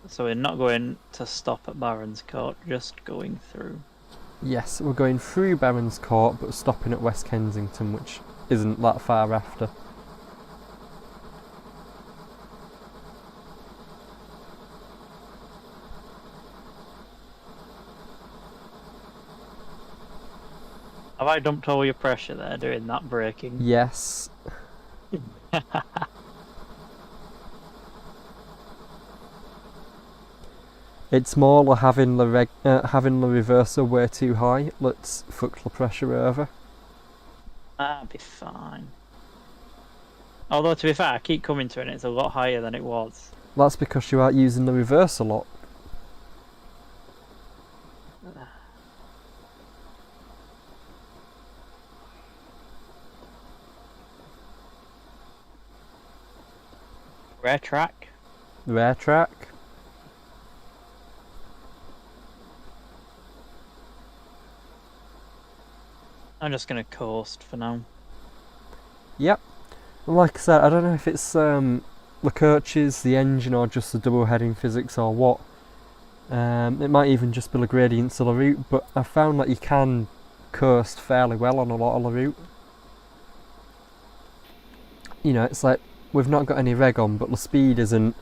So we're not going to stop at Barron's Court, just going through. Yes, we're going through Barron's Court, but stopping at West Kensington, which isn't that far after. Have I dumped all your pressure there doing that braking? Yes. It's more like having the reverser way too high. Let's fuck the pressure over. That'd be fine. Although to be fair, I keep coming to it and it's a lot higher than it was. That's because you aren't using the reverse a lot. Rare track. Rare track. I'm just gonna coast for now. Yep. And like I said, I don't know if it's the coaches, the engine, or just the double heading physics or what. It might even just be the gradients of the route, but I found that you can coast fairly well on a lot of the route. You know, it's like we've not got any reg on, but the speed isn't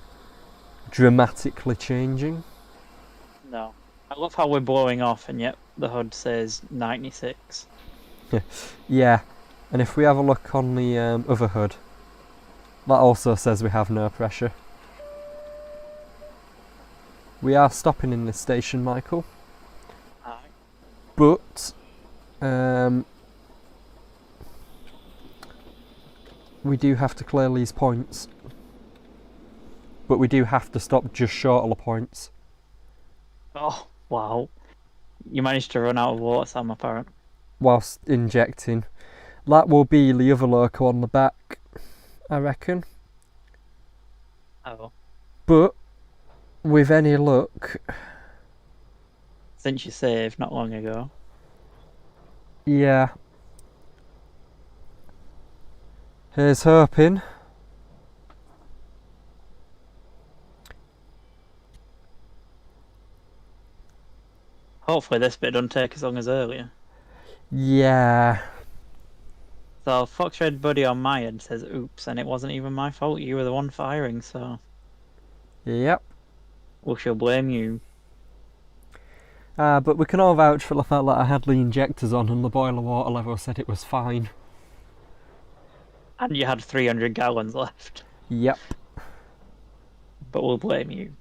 dramatically changing. No. I love how we're blowing off and yet the HUD says 96. Yeah, and if we have a look on the other HUD, that also says we have no pressure. We are stopping in this station, Michael. Aye. But we do have to clear these points. But we do have to stop just short of the points. Oh, wow. You managed to run out of water, Sam, apparent. Whilst injecting. That will be the other loco on the back, I reckon. Oh. But with any luck... Since you saved not long ago. Yeah. Here's hoping. Hopefully this bit don't take as long as earlier. Yeah. So Foxred Buddy on my end says oops, and it wasn't even my fault, you were the one firing, so Yep. we shall blame you. But we can all vouch for the fact that I had the injectors on and the boiler water level said it was fine. And you had 300 gallons left. Yep. But we'll blame you.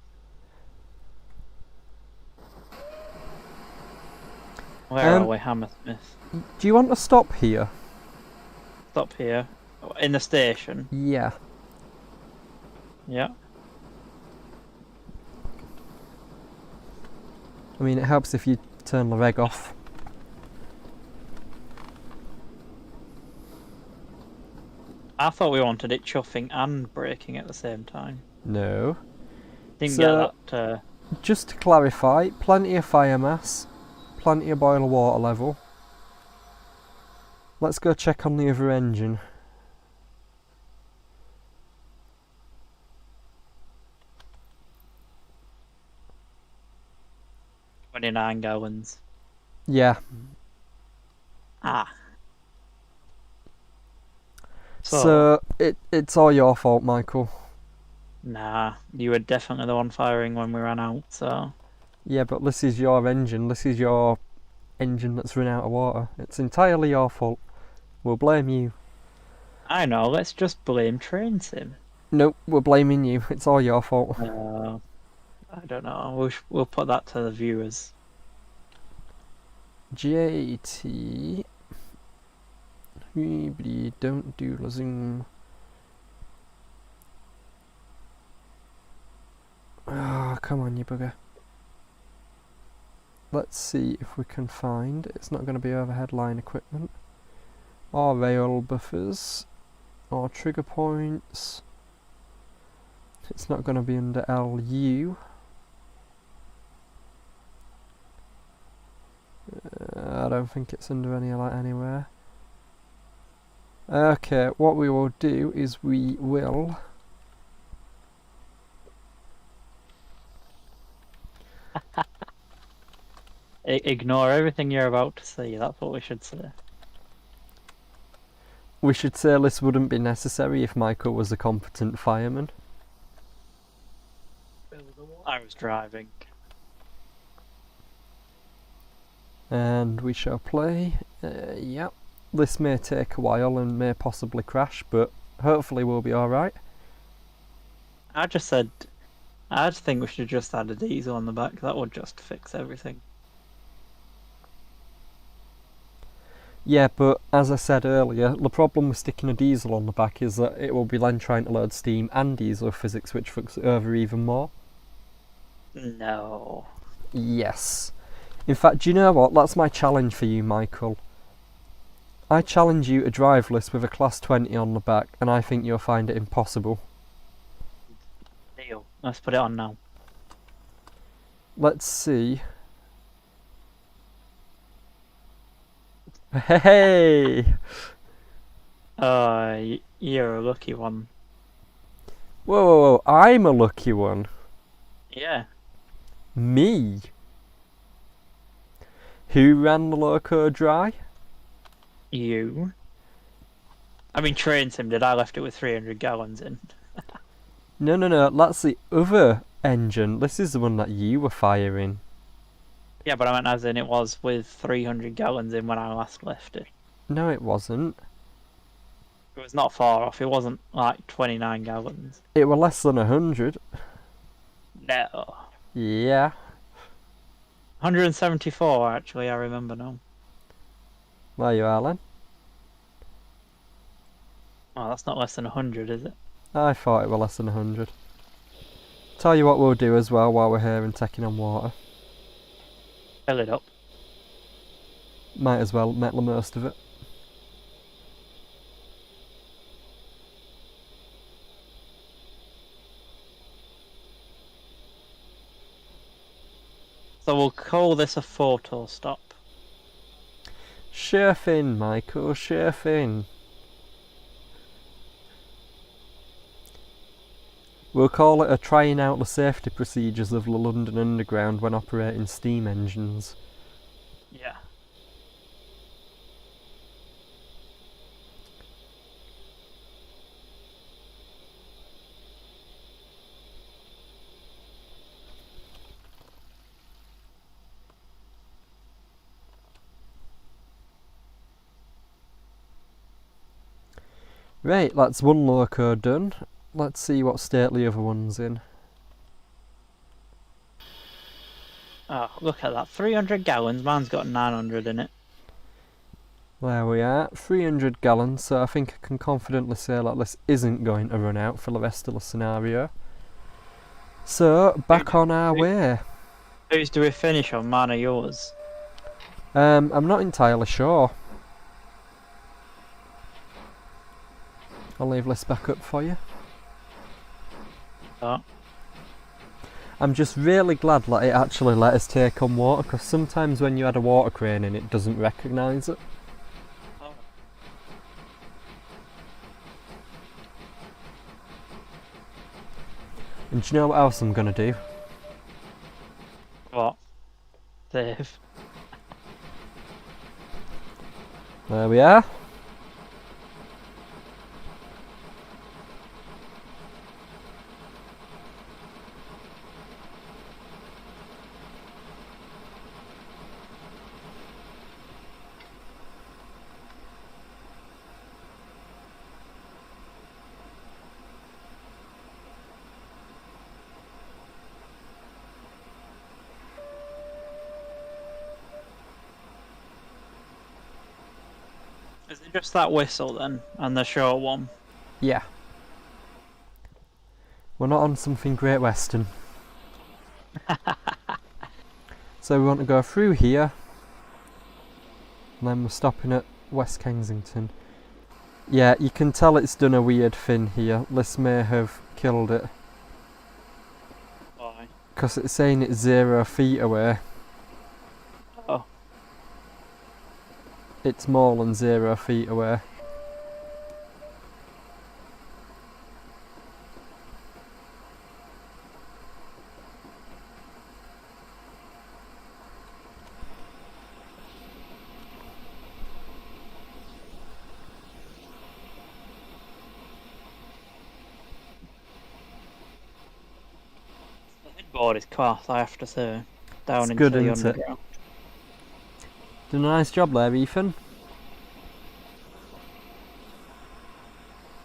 Where are we, Hammersmith? Do you want to stop here? Stop here. In the station. Yeah. Yeah. I mean, it helps if you turn the reg off. I thought we wanted it chuffing and braking at the same time. No. Didn't So- get that. Just to clarify, plenty of fire mass, plenty of boiler water level. Let's go check on the other engine. 29 gallons. Yeah. Ah. So it's all your fault, Michael. Nah, you were definitely the one firing when we ran out, so... Yeah, but this is your engine. This is your engine that's run out of water. It's entirely your fault. We'll blame you. I know, let's just blame Train Sim. Nope, we're blaming you. It's all your fault. I don't know, we'll put that to the viewers. JT... Don't do the zoom. Ah, oh, come on, you bugger. Let's see if we can find... It's not going to be overhead line equipment. Or rail buffers. Or trigger points. It's not going to be under LU. I don't think it's under any of that anywhere. Okay, what we will do is we will... Ignore everything you're about to say, that's what we should say. We should say this wouldn't be necessary if Michael was a competent fireman. I was driving. And we shall play. Yep. This may take a while and may possibly crash, but hopefully we'll be alright. I just think we should just add a diesel on the back, that would just fix everything. Yeah, but as I said earlier, the problem with sticking a diesel on the back is that it will be then trying to load steam and diesel physics, which fucks it over even more. No. Yes. In fact, do you know what? That's my challenge for you, Michael. I challenge you to drive this with a Class 20 on the back, and I think you'll find it impossible. Deal. Let's put it on now. Let's see. Hey! You're a lucky one. Whoa, whoa, whoa, I'm a lucky one. Yeah. Me? Who ran the loco dry? You. I mean, Train Sim did. I left it with 300 gallons in. No, that's the other engine. This is the one that you were firing. Yeah, but I meant as in it was with 300 gallons in when I last left it. No, it wasn't. It was not far off. It wasn't like 29 gallons. It were less than 100. No. Yeah. 174 actually, I remember now. There you are then. Oh, that's not less than 100, is it? I thought it were less than 100. Tell you what we'll do as well while we're here and taking on water. Fill it up. Might as well make the most of it. So we'll call this a photo stop. Sure thing, Michael, sure thing. We'll call it a trying out the safety procedures of the London Underground when operating steam engines. Yeah. Right, that's one loco done. Let's see what state the other one's in. Oh, look at that. 300 gallons. Mine's got 900 in it. There we are, 300 gallons, so I think I can confidently say that this isn't going to run out for the rest of the scenario. So, back on our way. Whose do we finish on, mine or yours? I'm not entirely sure. I'll leave this back up for you. Oh. I'm just really glad that it actually let us take on water, because sometimes when you had a water crane in it doesn't recognise it. Oh. And do you know what else I'm gonna do? What? Save. There we are. Is it just that whistle then, and the short one? Yeah. We're not on something Great Western. So we want to go through here. And then we're stopping at West Kensington. Yeah, you can tell it's done a weird thing here. This may have killed it. Why? Because it's saying it's 0 feet away. Oh. It's more than 0 feet away. The headboard is class, I have to say. Down It's into good, the isn't it? underground. Done a nice job there, Ethan.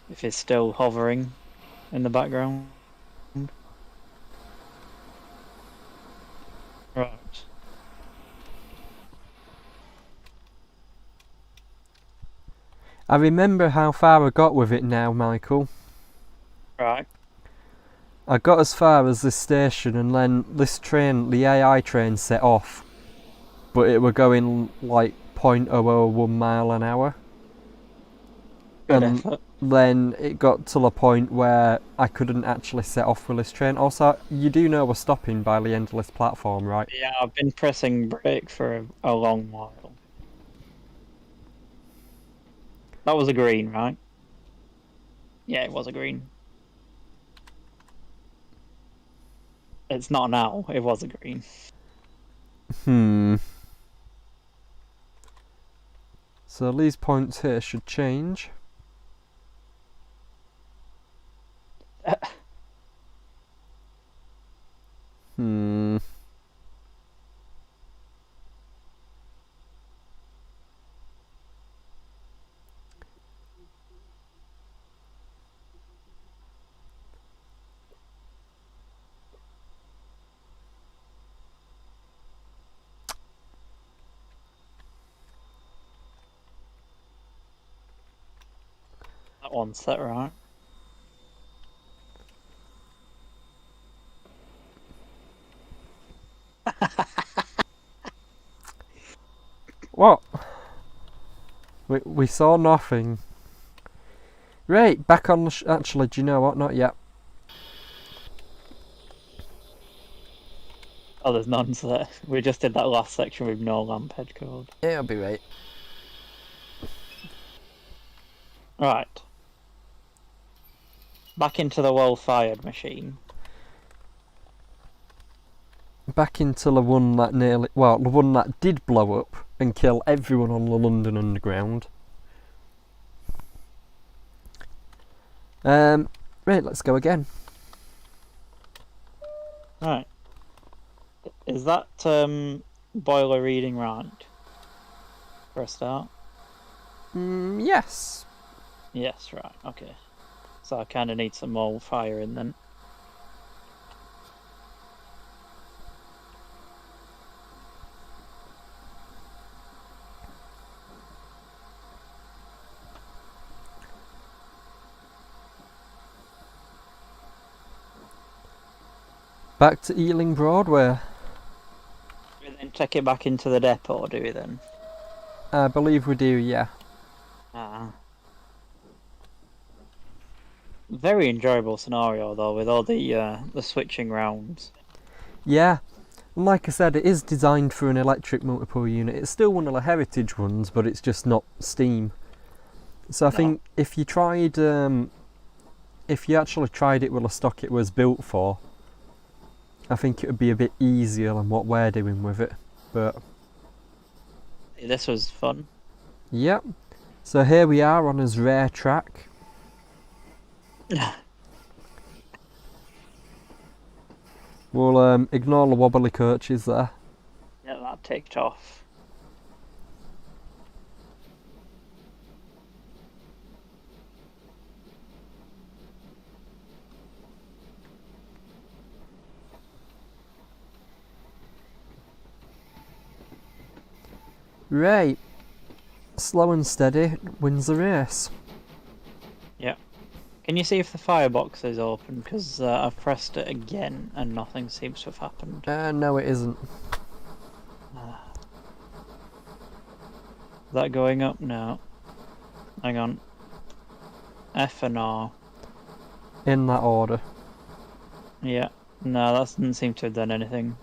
If it's still hovering in the background. Right. I remember how far I got with it now, Michael. Right. I got as far as this station and then this train, the AI train, set off. But it were going like 0.001 mile an hour. Good And effort. then it got to the point where I couldn't actually set off with this train. Also, you do know we're stopping by the end of this platform, right? Yeah, I've been pressing brake for a long while. That was a green, right? Yeah, it was a green. It's not now, it was a green. So these points here should change. That one's set right. What? We saw nothing. Right, back on the actually, do you know what? Not yet. Oh, there's none set. We just did that last section with no lamp head code. It'll be right. Right. Back into the well-fired machine. Back into the one that nearly, well, the one that did blow up and kill everyone on the London Underground. Right, let's go again. Right. Is that boiler reading right? For a start? Yes. Yes, right, okay. So I kind of need some more fire in then. Back to Ealing Broadway. Do we then take it back into the depot, do we then? I believe we do, yeah. Ah. Very enjoyable scenario though, with all the switching rounds. Yeah. And like I said, it is designed for an electric multiple unit. It's still one of the heritage ones, but it's just not steam. So I think if you tried if you actually tried it with the stock it was built for, I think it would be a bit easier than what we're doing with it. But This was fun. yep. So here we are on his rare track. We'll ignore the wobbly coaches there. Yeah, that ticked off. Right. Slow and steady wins the race. Yeah. Can you see if the firebox is open? Because I've pressed it again and nothing seems to have happened. No, it isn't. Is that going up now? Hang on. F and R. In that order. Yeah. No, that doesn't seem to have done anything.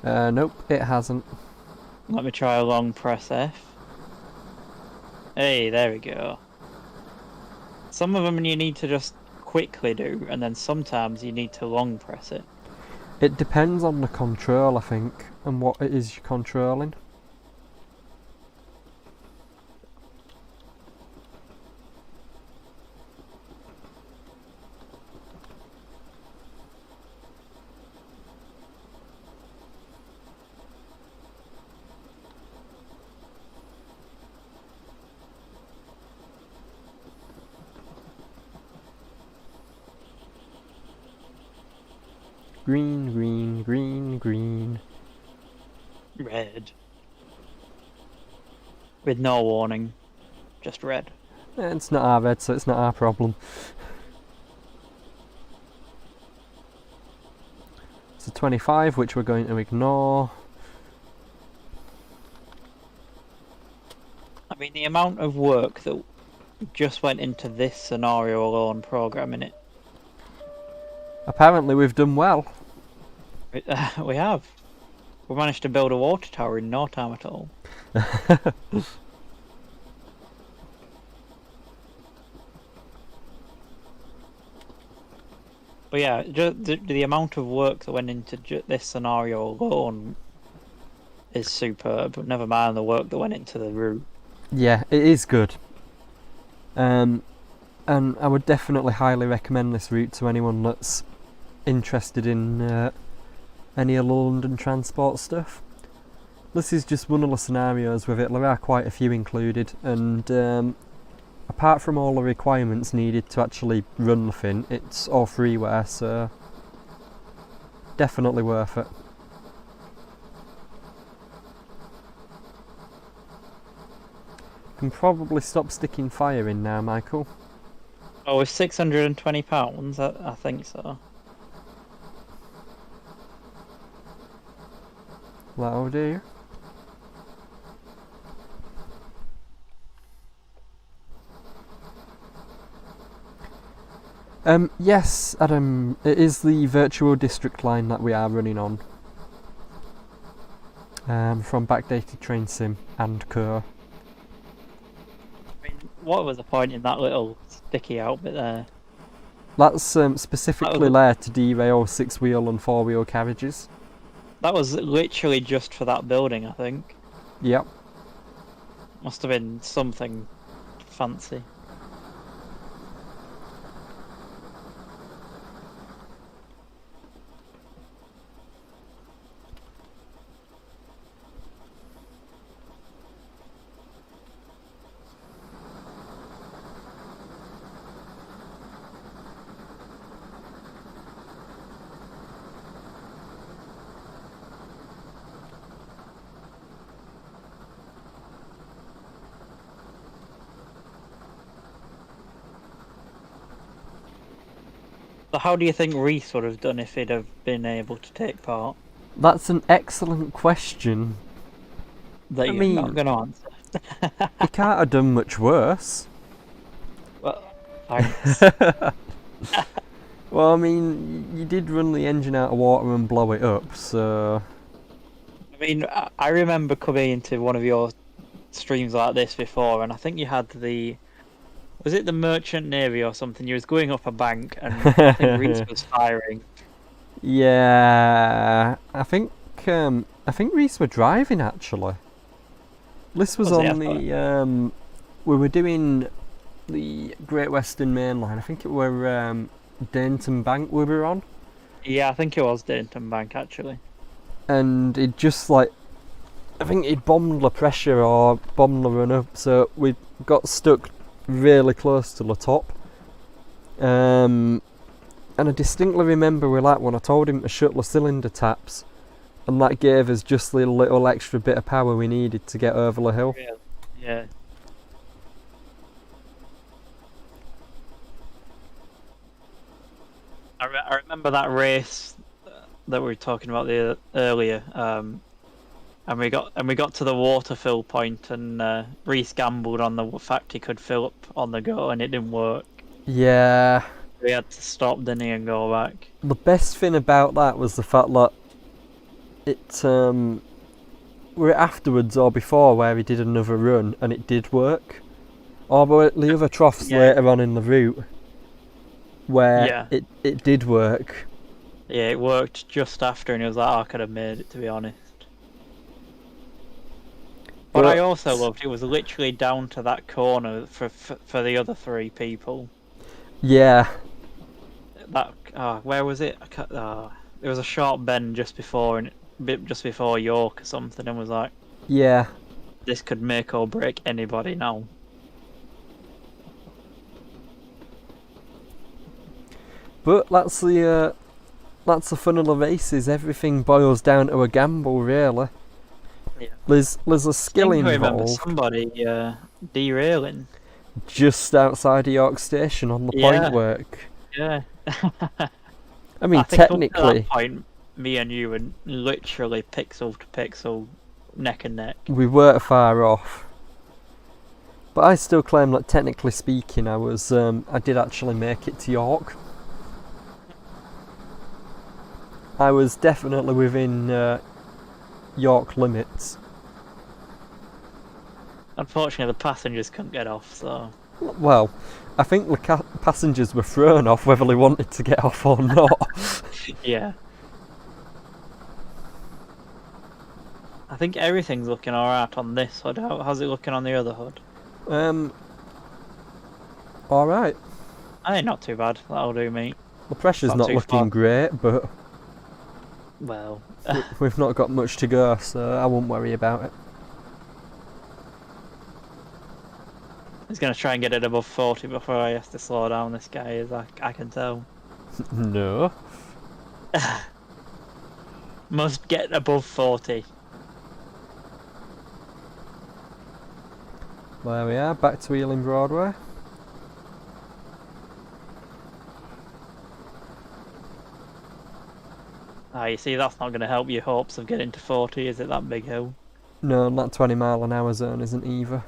Nope, it hasn't. Let me try a long press F. Hey, there we go. Some of them you need to just quickly do, and then sometimes you need to long press it. It depends on the control, I think, and what it is you're controlling. Green, green, green, green. Red. With no warning. Just red. It's not our red, so it's not our problem. So 25, which we're going to ignore. I mean, the amount of work that just went into this scenario alone, programming it. Apparently we've done well. We have. We managed to build a water tower in no time at all. But yeah, just the amount of work that went into this scenario alone is superb. But never mind the work that went into the route. Yeah, it is good. And I would definitely highly recommend this route to anyone that's interested in any of the London transport stuff. This is just one of the scenarios with it. There are quite a few included, and apart from all the requirements needed to actually run the thing, it's all freeware, so definitely worth it. Can probably stop sticking fire in now, Michael. Oh, it's £620. I think so. That'll do. Yes, Adam, it is the virtual district line that we are running on. From Backdated Train Sim and Co. I mean, what was the point in that little sticky out bit there? That's specifically there to derail 6-wheel and 4-wheel carriages. That was literally just for that building, I think. Yep. Must have been something fancy. So how do you think Reese would have done if he'd have been able to take part? That's an excellent question. That I you're mean, not going to answer. He can't have done much worse. Well, thanks. Well, I mean, you did run the engine out of water and blow it up, so... I mean, I remember coming into one of your streams like this before, and I think you had the Was it the Merchant Navy or something? You was going up a bank, and I think Reese was firing. Yeah, I think Reese were driving actually. This was Was it? I on the we were doing the Great Western Main Line. I think it were Dainton Bank we were on, Yeah, I think it was Dainton Bank actually. and it just like I think he'd bombed the pressure or bombed the run up, so we got stuck really close to the top. And I distinctly remember when I told him to shut the cylinder taps, and that gave us just the little extra bit of power we needed to get over the hill. Yeah. I remember that race that we were talking about earlier. And we got to the water fill point, and Reese gambled on the fact he could fill up on the go, and it didn't work. Yeah. We had to stop, didn't he, and go back. The best thing about that was the fact that it were it afterwards or before where he did another run and it did work, or were the other troughs later on in the route where it did work. Yeah, it worked just after, and he was like, I could have made it, to be honest. But I also loved it was literally down to that corner for the other three people. Yeah. That where was it? It was a sharp bend just before York or something, and was like, yeah, this could make or break anybody now. But that's the fun of the races. Everything boils down to a gamble, really. Yeah. There's a skill I remember involved. somebody derailing just outside of York Station on the point work. Yeah. I mean, I think technically, up to that point, me and you were literally pixel to pixel, neck and neck. we weren't far off. But I still claim that, technically speaking, I did actually make it to York. I was definitely within York limits. Unfortunately, the passengers couldn't get off, so... Well, I think the passengers were thrown off whether they wanted to get off or not. Yeah. I think everything's looking alright on this hood. How's it looking on the other hood? Alright. I think not too bad. That'll do, mate. The pressure's not looking great, but... Well... we've not got much to go, so I won't worry about it. He's going to try and get it above 40 before he has to slow down, this guy is, I can tell. No. Must get above 40. There we are, back to Ealing Broadway. You see, that's not going to help your hopes of getting to 40, is it, that big hill? No, and that 20-mile-an-hour zone isn't either.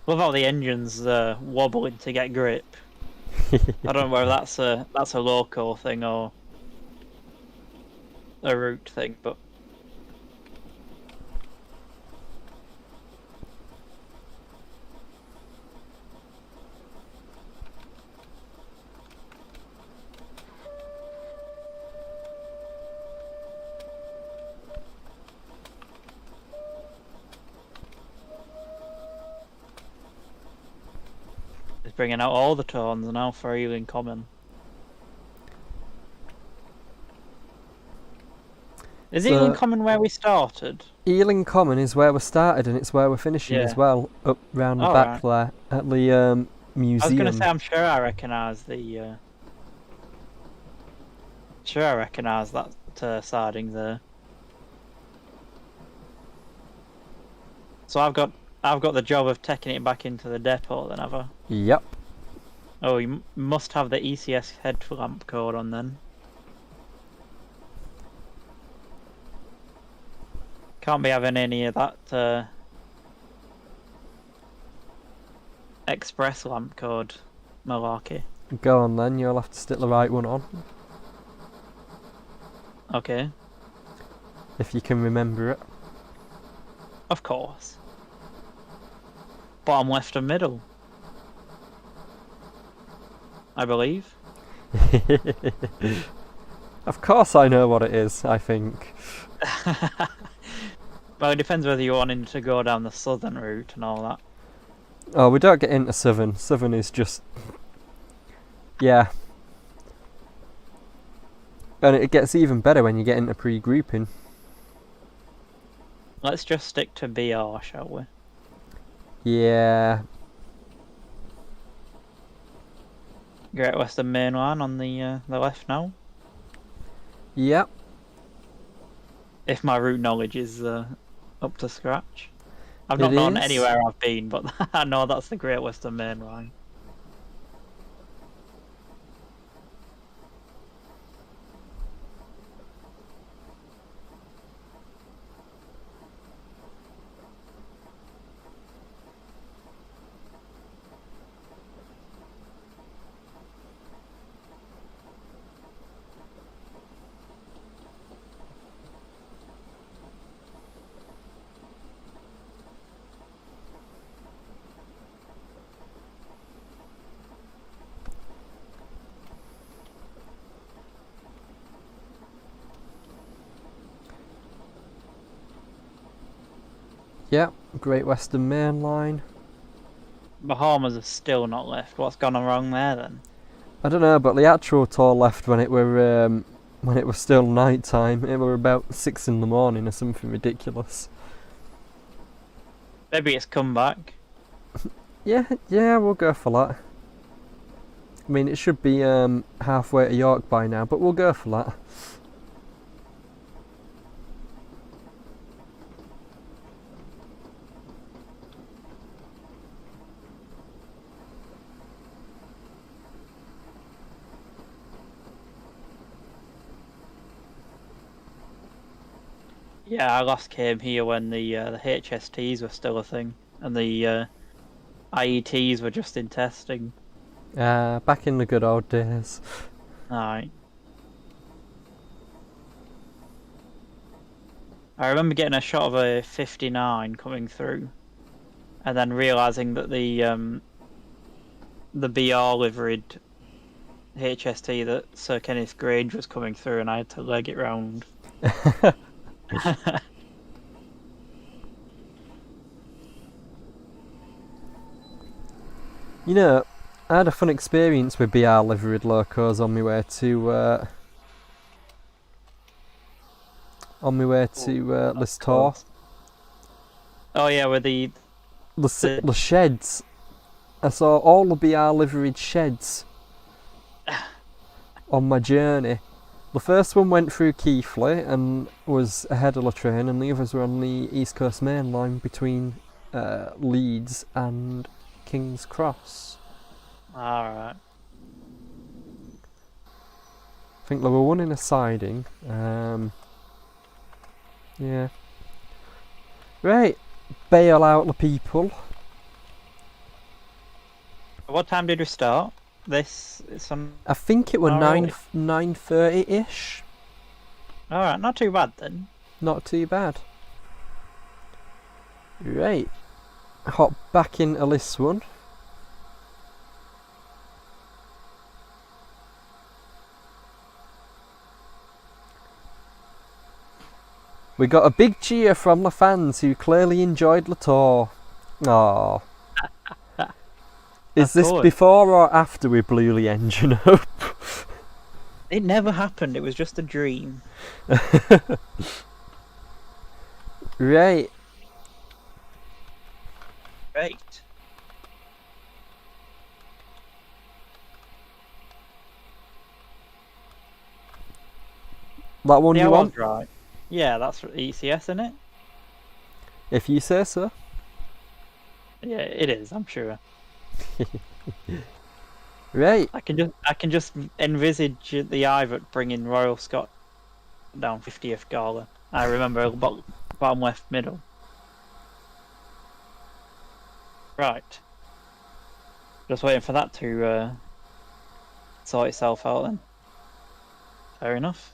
Love how the engine's wobbling to get grip. I don't know whether that's a local thing or a route thing, but it's bringing out all the tones now for Ealing Common. Is Ealing Common where we started? Ealing Common is where we started, and it's where we're finishing as well, up round the back there, at the museum. I was going to say, I'm sure I recognise the... Sure I recognise that siding there. So I've got the job of taking it back into the depot then, have I? Yep. Oh, you must have the ECS headlamp code on then. Can't be having any of that express lamp code malarkey. Go on then, you'll have to stick the right one on. Okay, If you can remember it. of course. Bottom left and middle, I believe. Of course I know what it is, I think. Well, it depends whether you're wanting to go down the southern route and all that. Oh, we don't get into Southern. Southern is just... yeah. And it gets even better when you get into pre-grouping. Let's just stick to BR, shall we? Yeah. Great Western Main Line on the left now. Yep. If my route knowledge is up to scratch. I've not It known is. anywhere I've been, but I know that's the Great Western Main Line. Yep. Great Western Main Line. Bahamas are still not left. What's gone wrong there then? I don't know, but the actual tour left when it was still night time. It were about 6 in the morning or something ridiculous. Maybe it's come back. Yeah, we'll go for that. I mean, it should be halfway to York by now, but we'll go for that. Yeah, I last came here when the HSTs were still a thing, and the IETs were just in testing. Back in the good old days. Alright. I remember getting a shot of a 59 coming through, and then realising that the BR liveried HST that Sir Kenneth Grange was coming through, and I had to leg it round. You know, I had a fun experience with BR liveried locos on my way to this tour. Oh yeah, with the The sheds. I saw all the BR liveried sheds on my journey. The first one went through Keighley and was ahead of the train, and the others were on the East Coast Main Line between Leeds and King's Cross. Alright. I think there were one in a siding. Yeah. Right, bail out the people. What time did we start? This is some. I think it were Oh, really? 9:30ish. Alright, not too bad then. Not too bad. Right, hop back into this one. We got a big cheer from the fans who clearly enjoyed the tour. Aww. Is this course. before or after we blew the engine up? It never happened, it was just a dream. Right. Right. That one Yeah, you I want? was right. Yeah, that's ECS, isn't it? If you say so. Yeah, it is, I'm sure. Right. I can just envisage the Ivot bringing Royal Scot down 50th Gala. I remember bottom left middle. Right. Just waiting for that to sort itself out then. Fair enough.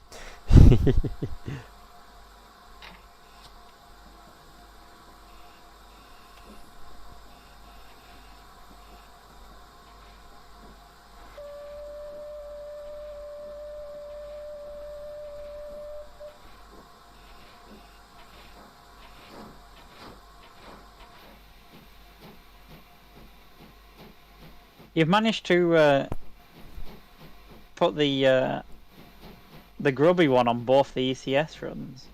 You've managed to put the grubby one on both the ECS runs.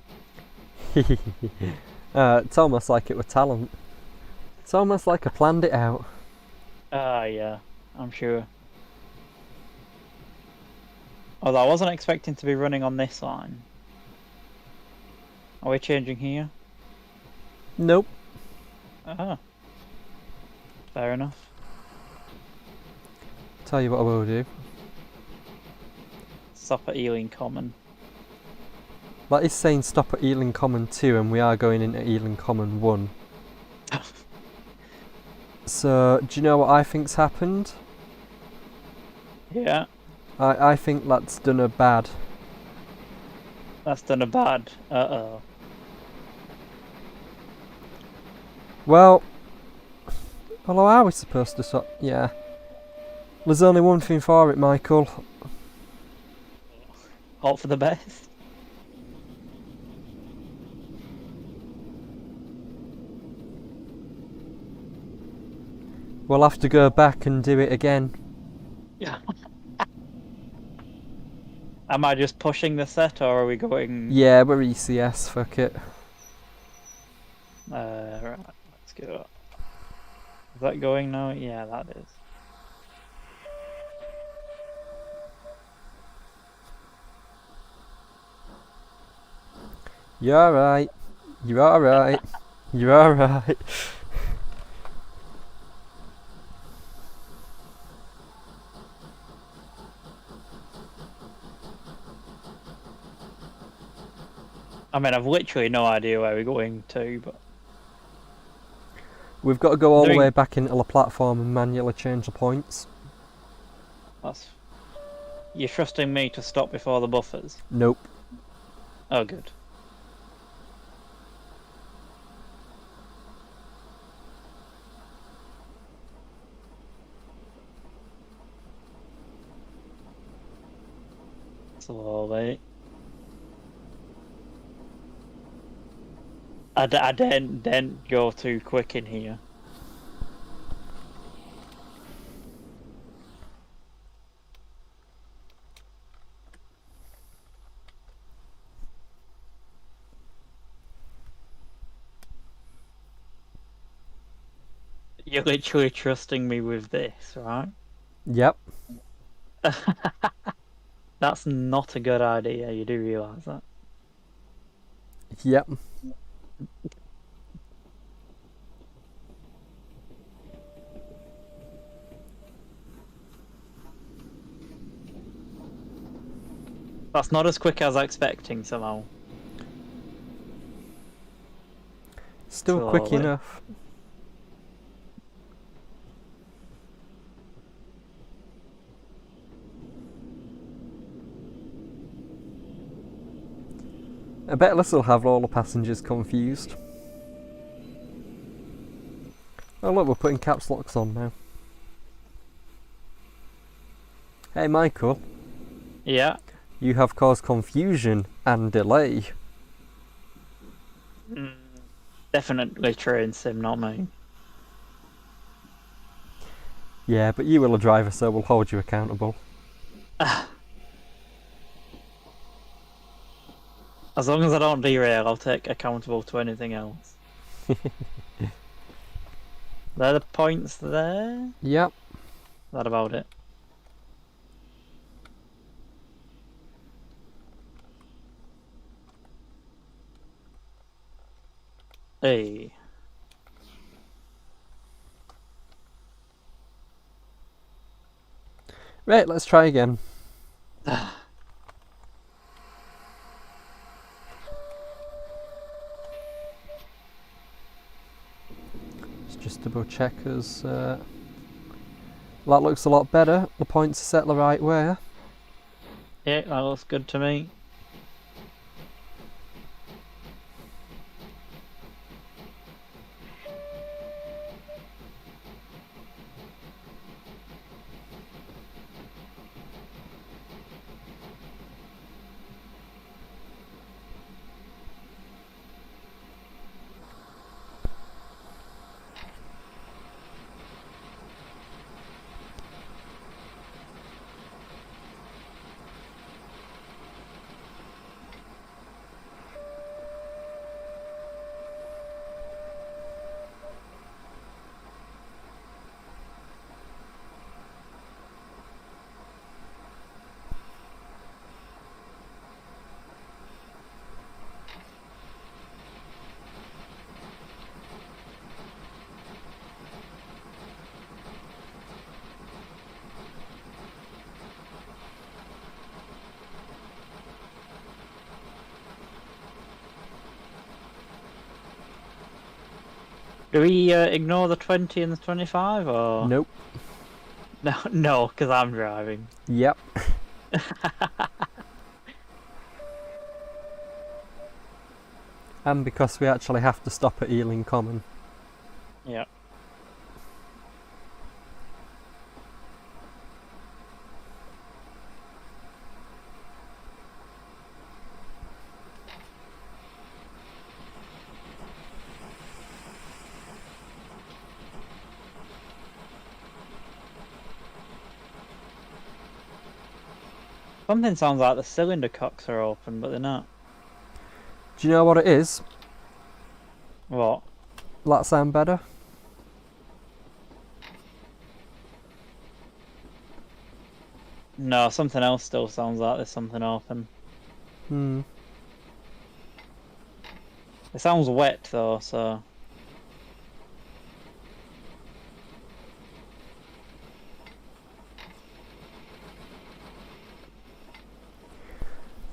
It's almost like it were talent. It's almost like I planned it out. Yeah, I'm sure. Although I wasn't expecting to be running on this line. Are we changing here? Nope. Ah. Fair enough. Tell you what I will do. Stop at Ealing Common. That is saying stop at Ealing Common 2 and we are going into Ealing Common 1. So, do you know what I think's happened? Yeah. I think that's done a bad. That's done a bad. Uh-oh. Well, although are we supposed to stop? Yeah. There's only one thing for it, Michael. Hope for the best. We'll have to go back and do it again. Yeah. Am I just pushing the set, or are we going? Yeah, we're ECS, fuck it. Right, let's go. Is that going now? Yeah, that is. You're alright. You're alright. You're alright. I mean, I've literally no idea where we're going to, but We've got to go all the way back into the platform and manually change the points. that's. You're trusting me to stop before the buffers? Nope. Oh, good. Slowly. I didn't go too quick in here. You're literally trusting me with this, right? Yep. That's not a good idea, you do realise that? Yep. That's not as quick as I was expecting somehow. Still quick Slowly. enough. I bet this will have all the passengers confused. Oh look, we're putting caps locks on now. Hey Michael. Yeah. You have caused confusion and delay. Definitely train sim, not me. Yeah, but you will a driver, so we'll hold you accountable. As long as I don't derail, I'll take accountable to anything else. There are the points there? Yep. That about it. Hey. Right, let's try again. Let's just double check as That looks a lot better. The points are set the right way. Yeah, that looks good to me. Do we ignore the 20 and the 25, or...? Nope. No, because I'm driving. Yep. And because we actually have to stop at Ealing Common. Yep. Something sounds like the cylinder cocks are open, but they're not. Do you know what it is? What? That sound better? No, something else still sounds like there's something open. Hmm. It sounds wet though, so...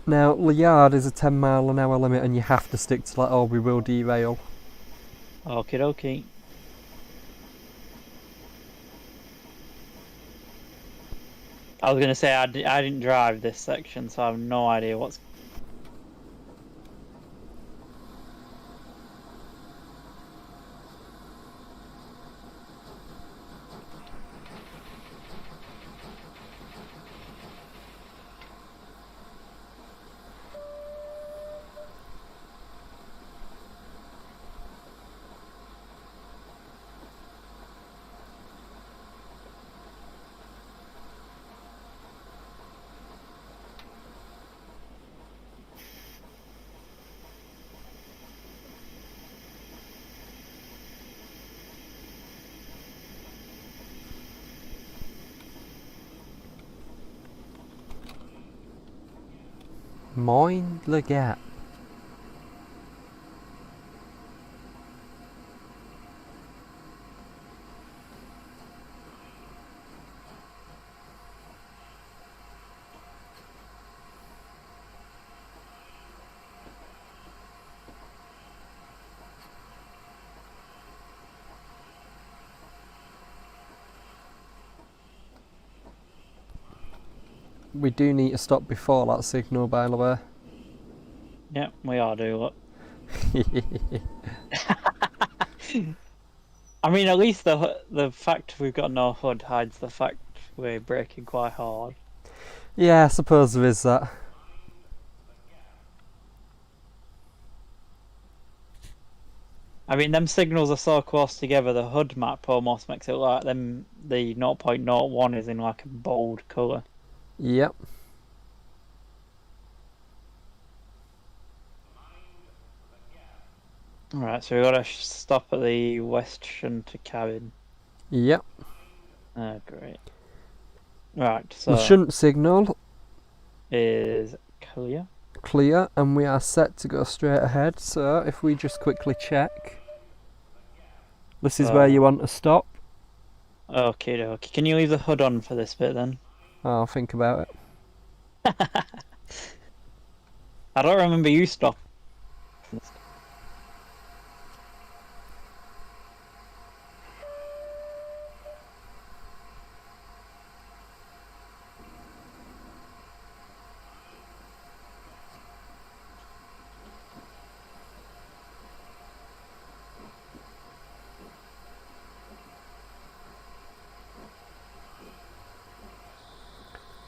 Now, the yard is a 10 mile an hour limit and you have to stick to that or we will derail. Okie dokie. I was going to say I didn't drive this section, so I have no idea what's... Mind the gap. We do need to stop before that signal, by the way. Yeah, we are do, look. I mean, at least the fact we've got no hood hides the fact we're braking quite hard. Yeah, I suppose there is that. I mean, them signals are so close together, the hood map almost makes it look like the 0.01 is in like a bold colour. Yep. Alright, so we've got to stop at the West Shunter cabin. Yep. Oh, great. Right, so... The shunt signal is clear. clear and we are set to go straight ahead, so if we just quickly check. This is where you want to stop. Okay, dokie. Can you leave the hood on for this bit then? I'll think about it. I don't remember you stopping.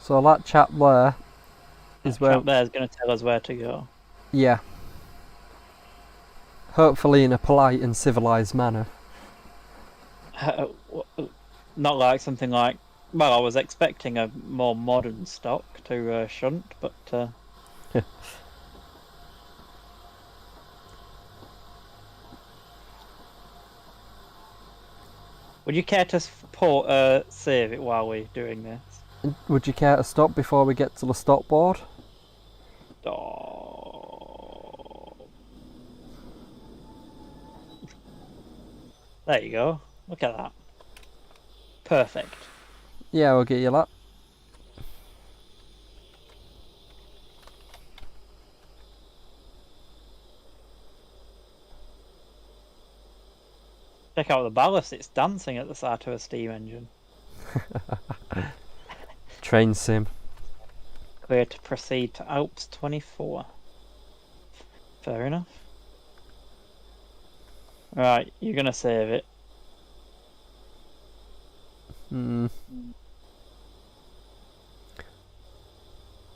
So that chap there is That where... chap there's going to tell us where to go. Yeah. Hopefully in a polite and civilised manner. Not like something like... Well, I was expecting a more modern stock to shunt, but... Would you care to save it while we're doing this? Would you care to stop before we get to the stop board? Oh. There you go. Look at that. Perfect. Yeah, we'll get you that. Check out the ballast, it's dancing at the start of a steam engine. Train sim. Clear to proceed to Alps 24. Fair enough. Right, you're gonna save it.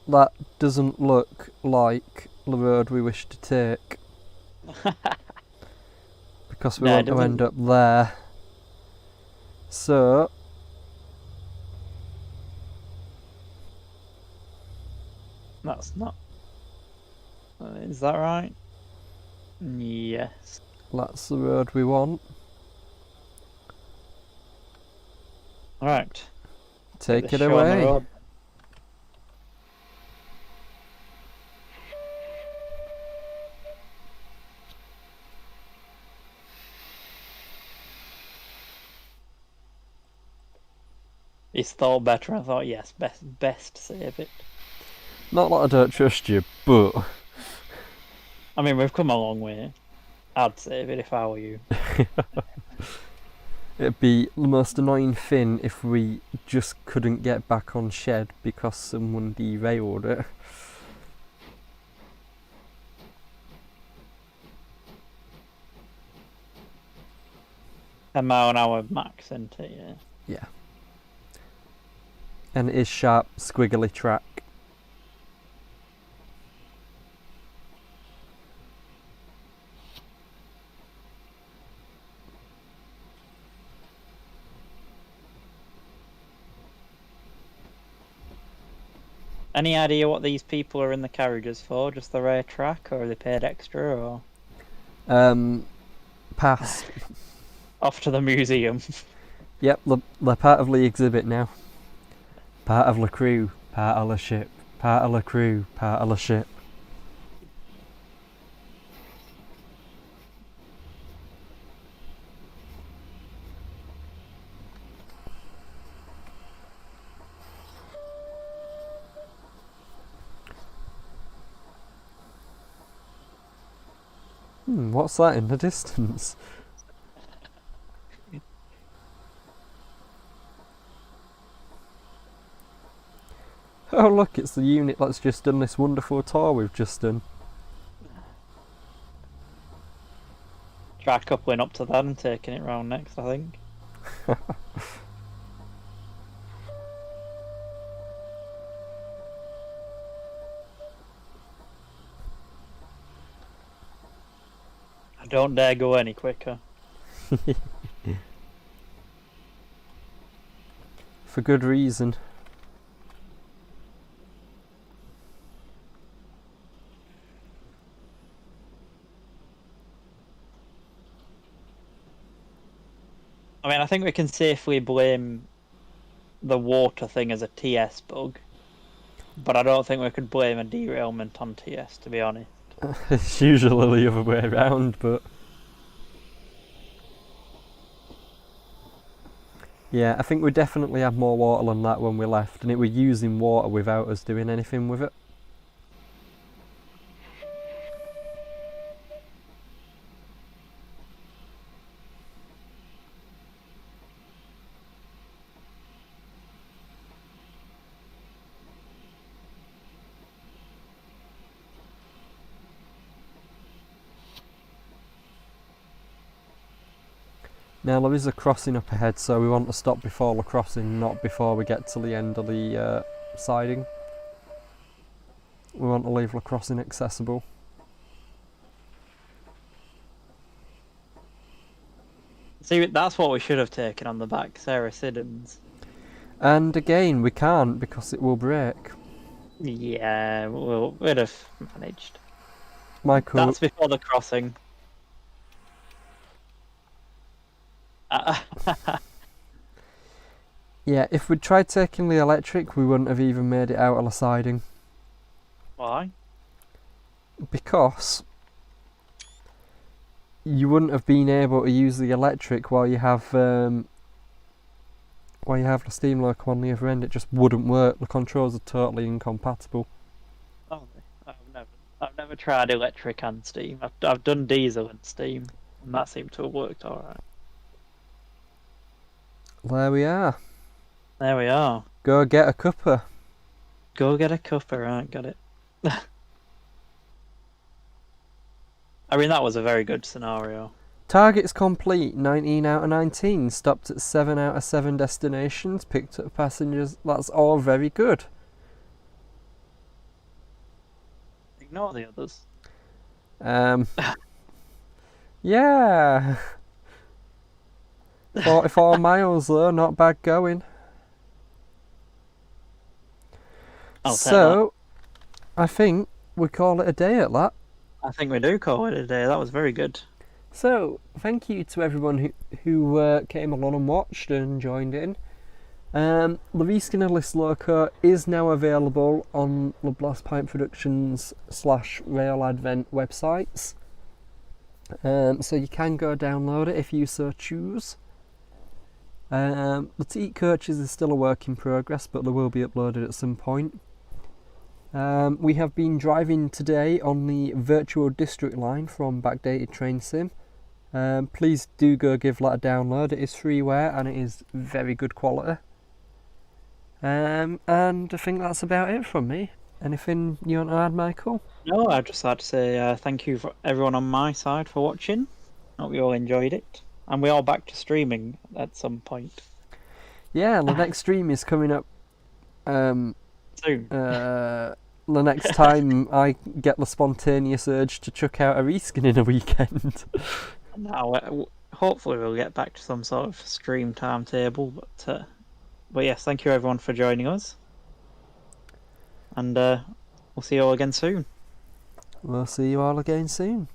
That doesn't look like the road we wish to take. Because we want to end up there. So... That's not... is that right? Yes. That's the road we want. Right. Take it away. It's thought better. I thought, yes, best save it. Not that I don't trust you, but... I mean, we've come a long way. I'd save it if I were you. It'd be the most annoying thing if we just couldn't get back on shed because someone derailed it. A mile an hour max, isn't it? Yeah. Yeah. And it is sharp, squiggly track. Any idea what these people are in the carriages for? Just the rare track, or are they paid extra, or Pass. off to the museum? Yep, they're part of the exhibit now. Part of the crew, part of the ship, part of the crew, part of the ship. What's that in the distance? Oh look, it's the unit that's just done this wonderful tour we've just done. Try coupling up to that and taking it round next, I think. I don't dare go any quicker. For good reason. I mean, I think we can safely blame the water thing as a TS bug, but I don't think we could blame a derailment on TS, to be honest. It's usually the other way around, but... Yeah, I think we definitely had more water than that when we left, and it was using water without us doing anything with it. Now there is a crossing up ahead, so we want to stop before the crossing, not before we get to the end of the siding. We want to leave the crossing accessible. See, that's what we should have taken on the back, Sarah Siddons. And again, we can't because it will break. Yeah, we'd have managed. Michael, That's before the crossing. yeah, if we'd tried taking the electric, we wouldn't have even made it out of the siding. Why? Because you wouldn't have been able to use the electric while you have the steam loco on the other end. It just wouldn't work. The controls are totally incompatible. Oh, I've never tried electric and steam. I've done diesel and steam, and that seemed to have worked all right. There we are. There we are. Go get a cuppa. Go get a cuppa, right? Got it. I mean, that was a very good scenario. Targets complete, 19 out of 19. Stopped at 7 out of 7 destinations. Picked up passengers. That's all very good. Ignore the others. Yeah. 44 miles though, not bad going. I'll take So, I think we call it a day at that. that. I think we do call it a day. That was very good. So, thank you to everyone who came along and watched and joined in. The Reskinnerless Loco is now available on the Blast Pipe Productions / RailAdvent websites. So you can go download it if you so choose. The Teak Coaches is still a work in progress, but they will be uploaded at some point. We have been driving today on the Virtual District line from Backdated Train Sim. Please do go give that a download. It is freeware and it is very good quality. And I think that's about it from me. Anything you want to add, Michael? No, I'd just like to say thank you for everyone on my side for watching. Hope you all enjoyed it. And we're all back to streaming at some point. Yeah, the next stream is coming up Soon. the next time I get the spontaneous urge to chuck out a reskin in a weekend. Now, hopefully we'll get back to some sort of stream timetable. But yes, thank you everyone for joining us. And we'll see you all again soon. We'll see you all again soon.